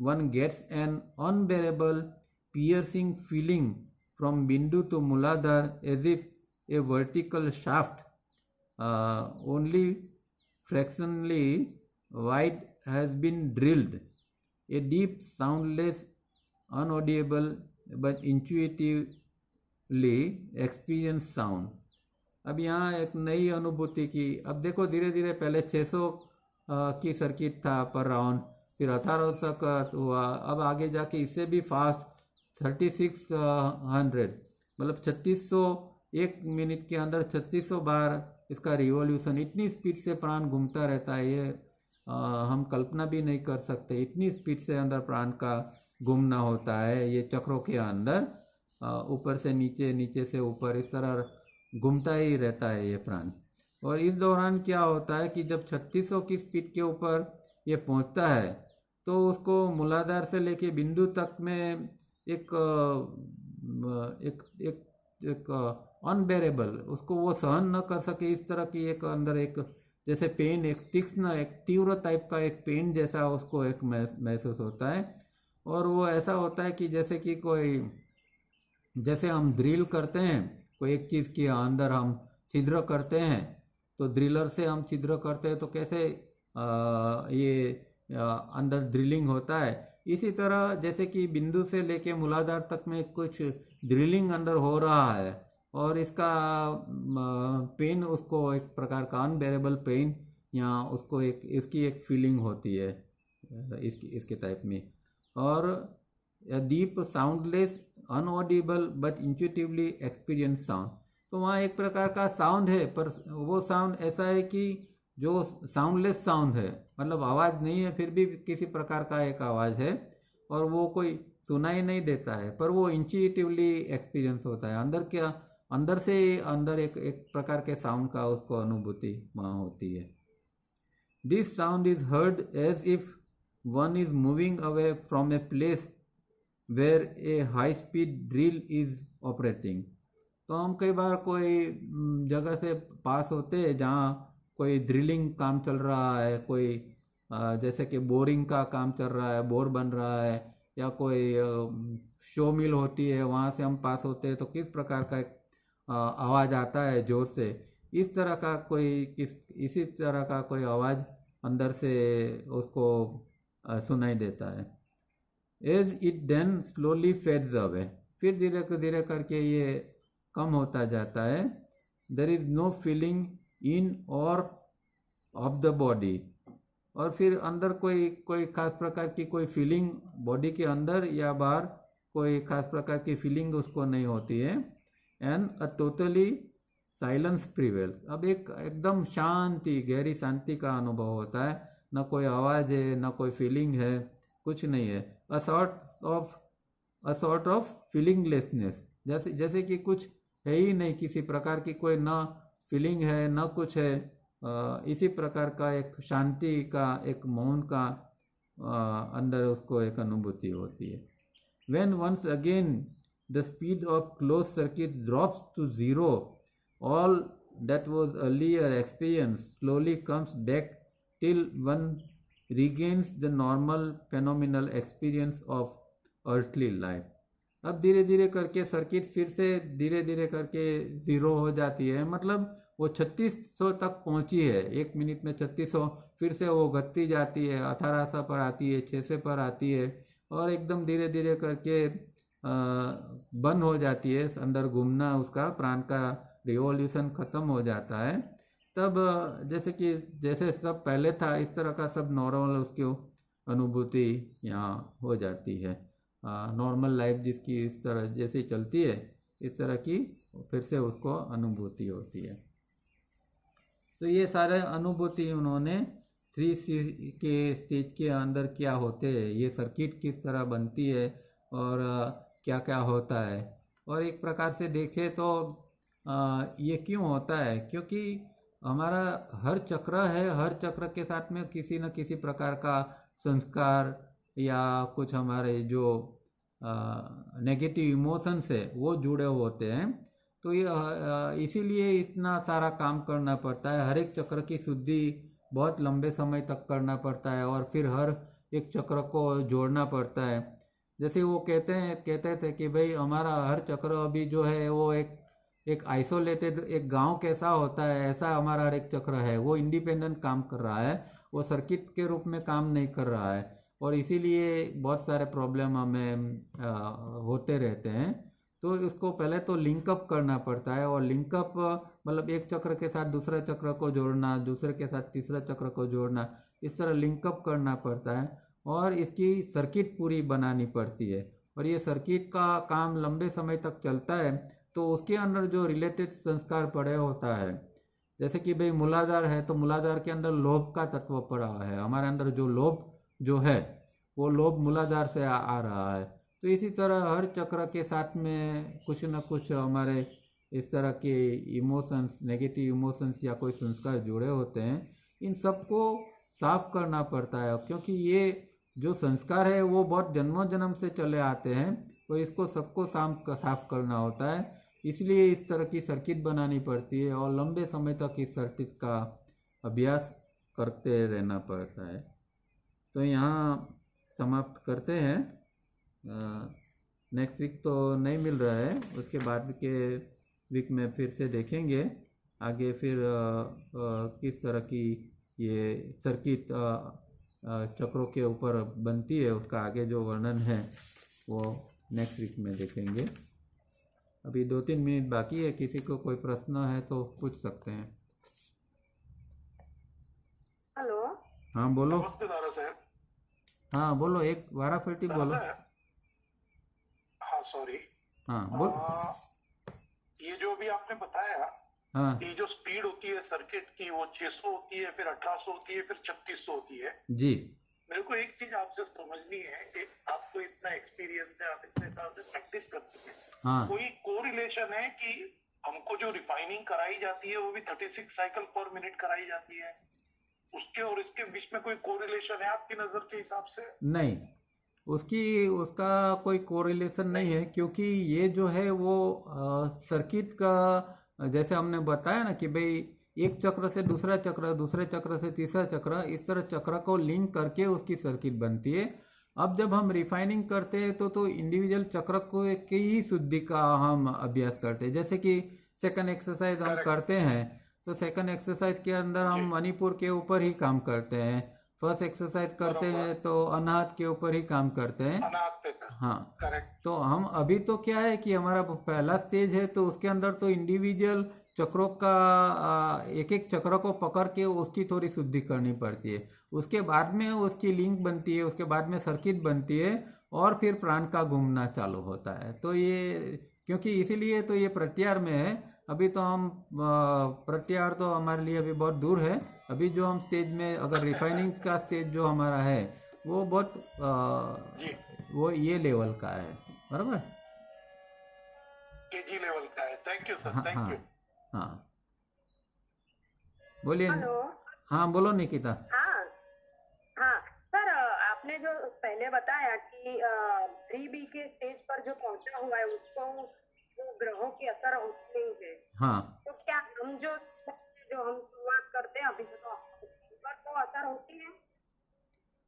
one gets an unbearable piercing feeling from Bindu to Muladhar, as if a vertical shaft only fractionally wide has been drilled. A deep, soundless, unaudible but intuitively experienced sound. अब यहाँ एक नई अनुभूति की, अब देखो धीरे धीरे पहले 600 की सर्किट था पर राउंड, फिर 1800 का हुआ, अब आगे जाके इससे भी फास्ट 3600, मतलब 3600 एक मिनट के अंदर 3600 बार इसका रिवॉल्यूशन, इतनी स्पीड से प्राण घूमता रहता है, ये हम कल्पना भी नहीं कर सकते, इतनी स्पीड से अंदर प्राण का घूमना होता है ये चक्रों के अंदर, ऊपर से नीचे, नीचे से ऊपर, इस तरह घूमता ही रहता है ये प्राण। और इस दौरान क्या होता है कि जब 3600 की स्पीड के ऊपर ये पहुंचता है तो उसको मूलाधार से लेके बिंदु तक में एक अनबेरेबल, उसको वो सहन न कर सके, इस तरह की एक अंदर एक जैसे पेन, एक तीक्ष्ण, एक तीव्र टाइप का एक पेन जैसा उसको एक महसूस होता है। और वो ऐसा होता है कि जैसे कि कोई, जैसे हम ड्रिल करते हैं कोई एक चीज़ के अंदर, हम छिद्र करते हैं तो ड्रिलर से हम छिद्र करते हैं तो कैसे ये अंदर ड्रिलिंग होता है, इसी तरह जैसे कि बिंदु से लेके मूलाधार तक में कुछ ड्रिलिंग अंदर हो रहा है, और इसका पेन उसको एक प्रकार का अनबेरेबल पेन, या उसको एक इसकी एक फीलिंग होती है इसके टाइप में। और deep, soundless, inaudible but intuitively experience sound, तो वहाँ एक प्रकार का साउंड है, पर वो साउंड ऐसा है कि जो साउंडलेस साउंड है, मतलब आवाज़ नहीं है फिर भी किसी प्रकार का एक आवाज़ है, और वो कोई सुनाई नहीं देता है, पर वो इंट्यूटिवली एक्सपीरियंस होता है। अंदर से अंदर एक प्रकार के साउंड का उसको अनुभूति वहाँ होती है। This sound is heard as if one is moving away from a place where a high speed drill is operating. तो हम कई बार कोई जगह से पास होते हैं जहाँ कोई ड्रिलिंग काम चल रहा है, कोई जैसे कि बोरिंग का काम चल रहा है, बोर बन रहा है, या कोई शो मिल होती है, वहाँ से हम पास होते हैं तो किस प्रकार का एक आवाज़ आता है जोर से, इस तरह का इसी तरह का कोई आवाज़ अंदर से उसको सुनाई देता है। As it then slowly fades away, फिर धीरे धीरे करके ये कम होता जाता है। There is no feeling in or of the body, और फिर अंदर कोई खास प्रकार की कोई फीलिंग बॉडी के अंदर या बाहर कोई खास प्रकार की फीलिंग उसको नहीं होती है। And a totally silence prevails, अब एकदम शांति, गहरी शांति का अनुभव होता है, न कोई आवाज़ है, न कोई फीलिंग है, कुछ नहीं है। अ सॉर्ट ऑफ फीलिंगलेसनेस, जैसे कि कुछ है ही नहीं, किसी प्रकार की कोई न फीलिंग है न कुछ है, इसी प्रकार का एक शांति का, एक मौन का अंदर उसको एक अनुभूति होती है। When once again the speed of closed circuit drops to zero, all that was earlier experienced slowly comes back till one regains the normal phenomenal experience of earthly life. अब धीरे धीरे करके सर्किट फिर से धीरे धीरे करके ज़ीरो हो जाती है, मतलब वो 3600 तक पहुंची है, 1 मिनट में 3600, फिर से वो घटती जाती है, 1800 पर आती है, 600 पर आती है, और एकदम धीरे धीरे करके बंद हो जाती है, अंदर घूमना, उसका प्राण का रिवॉल्यूशन खत्म हो जाता है। तब जैसे सब पहले था इस तरह का सब नॉर्मल उसकी अनुभूति यहाँ हो जाती है। नॉर्मल लाइफ जिसकी इस तरह जैसे चलती है, इस तरह की फिर से उसको अनुभूति होती है। तो ये सारे अनुभूति उन्होंने 3C के स्टेज के अंदर क्या होते हैं, ये सर्किट किस तरह बनती है और क्या क्या होता है, और एक प्रकार से देखें तो ये क्यों होता है, क्योंकि हमारा हर चक्र है, हर चक्र के साथ में किसी न किसी प्रकार का संस्कार या कुछ हमारे जो नेगेटिव इमोशंस है वो जुड़े होते हैं। तो ये इसीलिए इतना सारा काम करना पड़ता है, हर एक चक्र की शुद्धि बहुत लंबे समय तक करना पड़ता है, और फिर हर एक चक्र को जोड़ना पड़ता है। जैसे वो कहते थे कि भाई हमारा हर चक्र अभी जो है वो एक आइसोलेटेड एक गांव कैसा होता है, ऐसा हमारा हर एक चक्र है, वो इंडिपेंडेंट काम कर रहा है, वो सर्किट के रूप में काम नहीं कर रहा है, और इसीलिए बहुत सारे प्रॉब्लम हमें होते रहते हैं। तो इसको पहले तो लिंकअप करना पड़ता है, और लिंकअप मतलब एक चक्र के साथ दूसरे चक्र को जोड़ना, दूसरे के साथ तीसरा चक्र को जोड़ना, इस तरह लिंकअप करना पड़ता है, और इसकी सर्किट पूरी बनानी पड़ती है। और ये सर्किट का काम लंबे समय तक चलता है, तो उसके अंदर जो रिलेटेड संस्कार पड़े होता है, जैसे कि भाई मूलाधार है तो मूलाधार के अंदर लोभ का तत्व पड़ा है, हमारे अंदर जो लोभ जो है वो लोभ मूलाधार से आ रहा है। तो इसी तरह हर चक्र के साथ में कुछ न कुछ हमारे इस तरह के इमोशंस, नेगेटिव इमोशंस या कोई संस्कार जुड़े होते हैं, इन सबको साफ करना पड़ता है, क्योंकि ये जो संस्कार है वो बहुत जन्मों जन्म से चले आते हैं, तो इसको सबको साफ करना होता है। इसलिए इस तरह की सर्किट बनानी पड़ती है, और लंबे समय तक इस सर्किट का अभ्यास करते रहना पड़ता है। तो यहाँ समाप्त करते हैं। नेक्स्ट वीक तो नहीं मिल रहा है, उसके बाद के वीक में फिर से देखेंगे आगे, फिर किस तरह की ये सर्किट चक्रों के ऊपर बनती है, उसका आगे जो वर्णन है वो नेक्स्ट वीक में देखेंगे। अभी 2-3 मिनट बाकी है, किसी को कोई प्रश्न है तो पूछ सकते हैं। हेलो। हाँ बोलो। नमस्ते दारा साहब। हाँ बोलो, एक वाराफरती बोलो। हाँ सॉरी। हाँ बोल। ये जो भी आपने बताया, हाँ ये जो स्पीड होती है सर्किट की वो 600 होती है, फिर 1800 होती है, फिर 3600 होती है। जी। मेरे को एक चीज आपसे समझनी है कि आपको इतना एक्सपीरियंस है, आप इतने साल से प्रैक्टिस करते हैं, हाँ कोई कोरिलेशन है कि हमको जो रिफाइनिंग कराई जाती है वो भी 36 साइकिल पर मिनट कराई जाती है, उसके और इसके बीच में कोई कोरिलेशन है आपकी नजर के हिसाब से? नहीं, उसका कोई कोरिलेशन नहीं है, क्योंकि ये जो है वो सर्किट का, जैसे हमने बताया ना कि भाई एक चक्र से दूसरा चक्र, दूसरे चक्र से तीसरा चक्र, इस तरह चक्र को लिंक करके उसकी सर्किट बनती है। अब जब हम रिफाइनिंग करते हैं तो इंडिविजुअल चक्र को की ही शुद्धि का हम अभ्यास करते हैं। जैसे कि सेकंड एक्सरसाइज हम Correct. करते हैं, तो सेकंड एक्सरसाइज के अंदर हम जी। मणिपुर के ऊपर ही काम करते हैं। फर्स्ट एक्सरसाइज करते बरोबर. हैं तो अनाहत के ऊपर ही काम करते हैं। अनाथ पे कर. हाँ, करेक्ट. तो हम अभी तो क्या है कि हमारा पहला स्टेज है, तो उसके अंदर तो इंडिविजुअल चक्रों का एक एक चक्र को पकड़ के उसकी थोड़ी शुद्धि करनी पड़ती है। उसके बाद में उसकी लिंक बनती है, उसके बाद में सर्किट बनती है, और फिर प्राण का घूमना चालू होता है। तो ये क्योंकि इसीलिए तो ये प्रत्याहार में है। अभी तो हम प्रत्याहार तो हमारे लिए अभी बहुत दूर है। अभी जो हम स्टेज में, अगर रिफाइनिंग का स्टेज जो हमारा है वो बहुत जी. वो ये लेवल का है, बराबर। केजी लेवल का है. Thank you sir. हाँ थैंक हाँ यू. हाँ, बोलिए। हेलो। हाँ बोलो निकिता। हाँ हाँ सर, आपने जो पहले बताया कि 3B के स्टेज पर जो पहुंचा हुआ है उसको वो ग्रहों की असर होती नहीं है, हाँ, तो क्या हम जो हम शुरुआत करते हैं अभी से, तो पर तो असर होती है?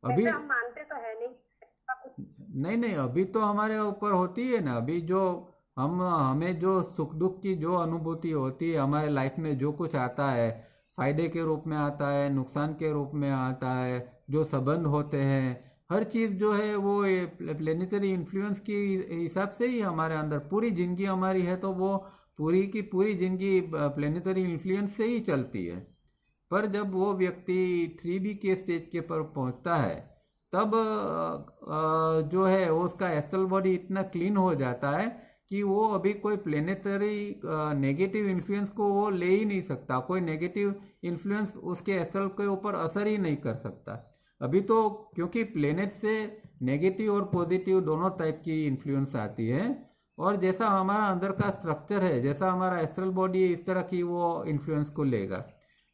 अभी वैसे हम मानते तो है नहीं ऐसा कुछ। नहीं, अभी तो हमारे ऊपर होती है ना। अभी जो हमें जो सुख दुख की जो अनुभूति होती है, हमारे लाइफ में जो कुछ आता है, फायदे के रूप में आता है, नुकसान के रूप में आता है, जो संबंध होते हैं, हर चीज़ जो है वो प्लेनेटरी इन्फ्लुएंस के हिसाब से ही हमारे अंदर पूरी जिंदगी हमारी है, तो वो पूरी की पूरी जिंदगी प्लेनेटरी इन्फ्लुएंस से ही चलती है। पर जब वो व्यक्ति 3B के स्टेज के पर पहुंचता है, तब जो है वो उसका एस्ट्रल बॉडी इतना क्लीन हो जाता है कि वो अभी कोई प्लेनेटरी नेगेटिव इन्फ्लुएंस को वो ले ही नहीं सकता। कोई नेगेटिव इन्फ्लुएंस उसके एस्ट्रल के ऊपर असर ही नहीं कर सकता अभी तो, क्योंकि प्लेनेट से नेगेटिव और पॉजिटिव दोनों टाइप की इन्फ्लुएंस आती है। और जैसा हमारा अंदर का स्ट्रक्चर है, जैसा हमारा एस्ट्रल बॉडी है, इस तरह की वो इन्फ्लुएंस को लेगा।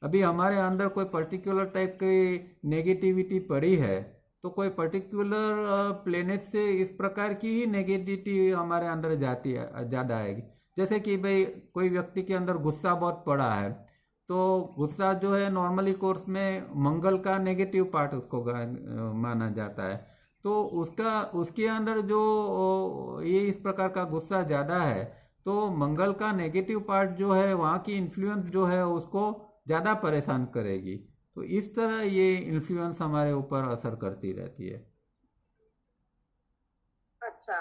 अभी हमारे अंदर कोई पर्टिकुलर टाइप की नेगेटिविटी पड़ी है, तो कोई पर्टिकुलर प्लेनेट से इस प्रकार की ही नेगेटिविटी हमारे अंदर जाती है, ज़्यादा आएगी। जैसे कि भाई कोई व्यक्ति के अंदर गुस्सा बहुत पड़ा है, तो गुस्सा जो है नॉर्मली कोर्स में मंगल का नेगेटिव पार्ट उसको माना जाता है। तो उसके अंदर जो ये इस प्रकार का गुस्सा ज़्यादा है, तो मंगल का नेगेटिव पार्ट जो है, वहाँ की इन्फ्लुएंस जो है उसको ज़्यादा परेशान करेगी। तो इस तरह ये इन्फ्लुएंस हमारे ऊपर असर करती रहती है। अच्छा,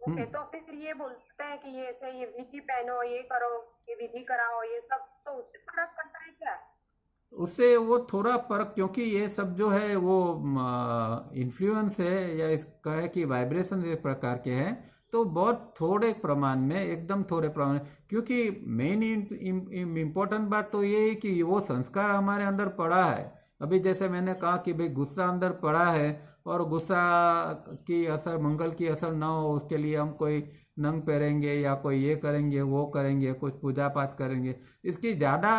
ओके। तो फिर ये बोलते हैं कि ये ऐसे ये विधि पहनो, ये करो, ये विधि कराओ, ये सब, तो उससे फर्क पड़ता है क्या? उससे वो थोड़ा फर्क, क्योंकि ये सब जो है वो इन्फ्लुएंस है, या इसका है कि वाइब्रेशन एक प्रकार के हैं, तो बहुत थोड़े प्रमाण में, एकदम थोड़े प्रमाण में। क्योंकि मेन इम्पोर्टेंट बात तो ये है कि वो संस्कार हमारे अंदर पड़ा है। अभी जैसे मैंने कहा कि भाई गुस्सा अंदर पड़ा है, और गुस्सा की असर, मंगल की असर ना हो उसके लिए हम कोई नंग पहनेंगे, या कोई ये करेंगे वो करेंगे, कुछ पूजा पाठ करेंगे, इसकी ज़्यादा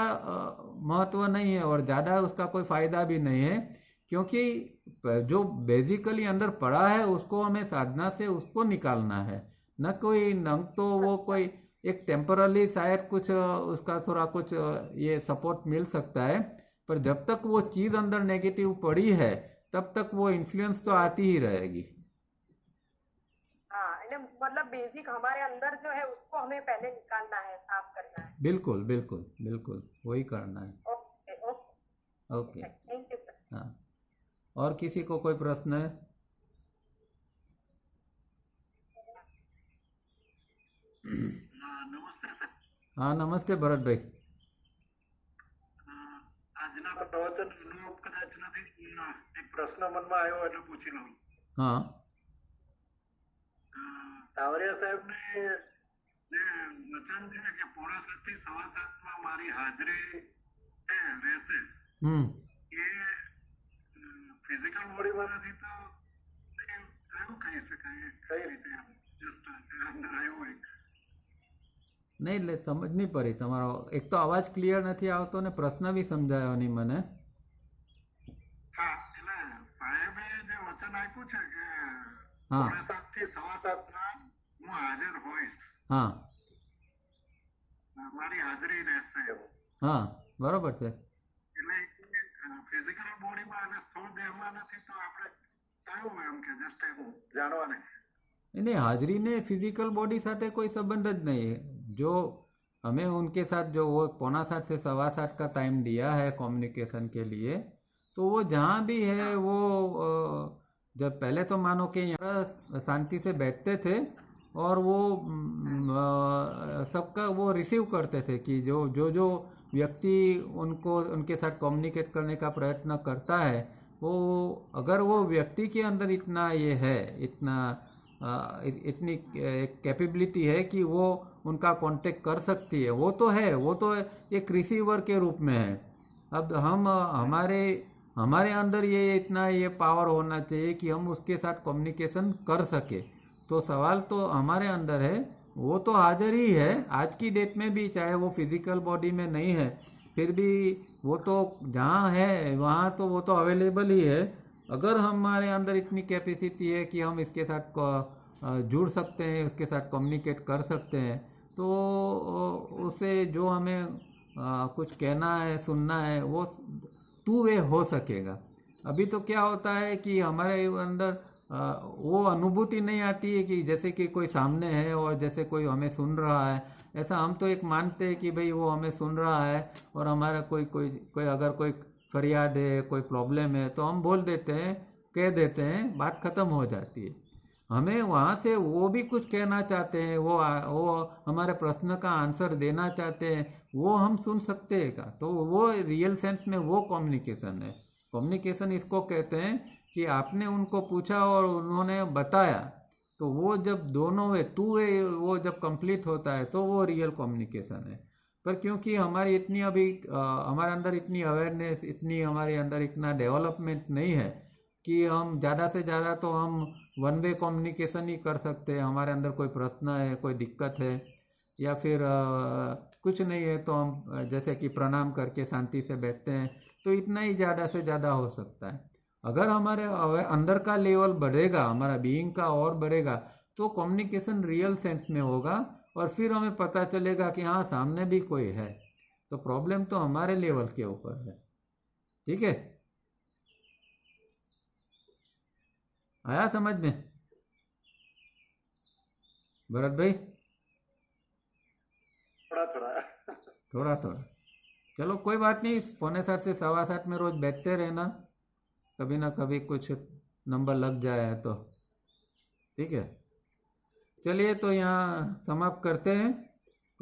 महत्व नहीं है, और ज़्यादा उसका कोई फ़ायदा भी नहीं है। क्योंकि जो बेसिकली अंदर पड़ा है उसको हमें साधना से उसको निकालना है, न कोई नंग। तो वो कोई एक टेम्परली शायद कुछ उसका थोड़ा कुछ ये सपोर्ट मिल सकता है, पर जब तक वो चीज़ अंदर नेगेटिव पड़ी है तब तक वो इन्फ्लुएंस तो आती ही रहेगी। हाँ, मतलब बेसिक हमारे अंदर जो है उसको हमें पहले निकालना है, साफ करना है। बिल्कुल बिल्कुल बिल्कुल, वही करना है। Okay okay okay, thank you sir. हाँ। और किसी को कोई प्रश्न है? नमस्ते सर. हाँ नमस्ते भरत भाई। આજના પ્રવચન અનુરૂપ કદાચ નથી, એક પ્રશ્ન મનમાં આવ્યો એટલે પૂછી લઉં. हाँ તાવરિયા સાહેબને જે વચન છે કે પોણા 7 થી 7:15 મારી હાજરી રહેશે, એ ફિઝિકલ બોડીમાં નથી તો એવું કહી શકાય કઈ રીતે જસ્ટ આવ્યું એક નહીં એટલે સમજ નહીં પડી તમારો. એક તો અવાજ ક્લિયર નથી આવતો ને પ્રશ્ન બી સમજાયો નહીં મને. હા એટલે સાહેબે જે વચન આપ્યું છે કે હા 7:30 થી 7:15 હું હાજર હોઈશ, હા મારી હાજરી રહેશે એવું. હા બરોબર છે. એટલે ફિઝિકલ બોડીમાં અને સ્થૂળ દેહમાં નથી તો આપણે કયું એમ કે જસ્ટ એવું જાણવાની. नहीं, हाजिरी ने फिजिकल बॉडी साथ कोई संबंध ज नहीं है. जो हमें उनके साथ जो वो 6:45 से 7:15 का टाइम दिया है कम्युनिकेशन के लिए, तो वो जहाँ भी है वो जब पहले तो मानो कि यहाँ शांति से बैठते थे और वो सबका वो रिसीव करते थे कि जो व्यक्ति उनको उनके साथ कम्युनिकेट करने का प्रयत्न करता है, वो अगर वो व्यक्ति के अंदर इतना ये है, इतनी कैपेबिलिटी है कि वो उनका कांटेक्ट कर सकती है, वो तो है, वो तो एक रिसीवर के रूप में है. अब हम हमारे अंदर ये इतना ये पावर होना चाहिए कि हम उसके साथ कम्युनिकेशन कर सके. तो सवाल तो हमारे अंदर है, वो तो हाजिर ही है आज की डेट में भी, चाहे वो फिजिकल बॉडी में नहीं है फिर भी वो तो जहाँ है वहाँ तो वो तो अवेलेबल ही है. अगर हमारे अंदर इतनी कैपेसिटी है कि हम इसके साथ जुड़ सकते हैं, उसके साथ कम्युनिकेट कर सकते हैं, तो उसे जो हमें कुछ कहना है, सुनना है, वो टू वे हो सकेगा. अभी तो क्या होता है कि हमारे अंदर वो अनुभूति नहीं आती है कि जैसे कि कोई सामने है और जैसे कोई हमें सुन रहा है. ऐसा हम तो एक मानते हैं कि भाई वो हमें सुन रहा है और हमारा कोई अगर कोई फरियाद है, कोई प्रॉब्लम है तो हम बोल देते हैं, कह देते हैं, बात ख़त्म हो जाती है. हमें वहाँ से वो भी कुछ कहना चाहते हैं, वो हमारे प्रश्न का आंसर देना चाहते हैं, वो हम सुन सकते हैं का. तो वो रियल सेंस में वो कम्युनिकेशन है. कम्युनिकेशन इसको कहते हैं कि आपने उनको पूछा और उन्होंने बताया, तो वो जब दोनों वे टू वे वो जब कंप्लीट होता है तो वो रियल कम्युनिकेशन है. पर क्योंकि हमारी इतनी अभी हमारे अंदर इतनी अवेयरनेस, इतनी हमारे अंदर इतना डेवलपमेंट नहीं है कि हम ज़्यादा से ज़्यादा तो हम वन वे कम्युनिकेशन ही कर सकते हैं. हमारे अंदर कोई प्रश्न है, कोई दिक्कत है या फिर कुछ नहीं है तो हम जैसे कि प्रणाम करके शांति से बैठते हैं, तो इतना ही ज़्यादा से ज़्यादा हो सकता है. अगर हमारे अंदर का लेवल बढ़ेगा, हमारा बीइंग का और बढ़ेगा, तो कम्युनिकेशन रियल सेंस में होगा और फिर हमें पता चलेगा कि हाँ सामने भी कोई है. तो प्रॉब्लम तो हमारे लेवल के ऊपर है. ठीक है, आया समझ में भरत भाई? थोड़ा थोड़ा. चलो कोई बात नहीं, 6:45 से 7:15 में रोज बैठते रहना, कभी ना कभी कुछ नंबर लग जाए तो. ठीक है, चलिए तो यहाँ समाप्त करते हैं.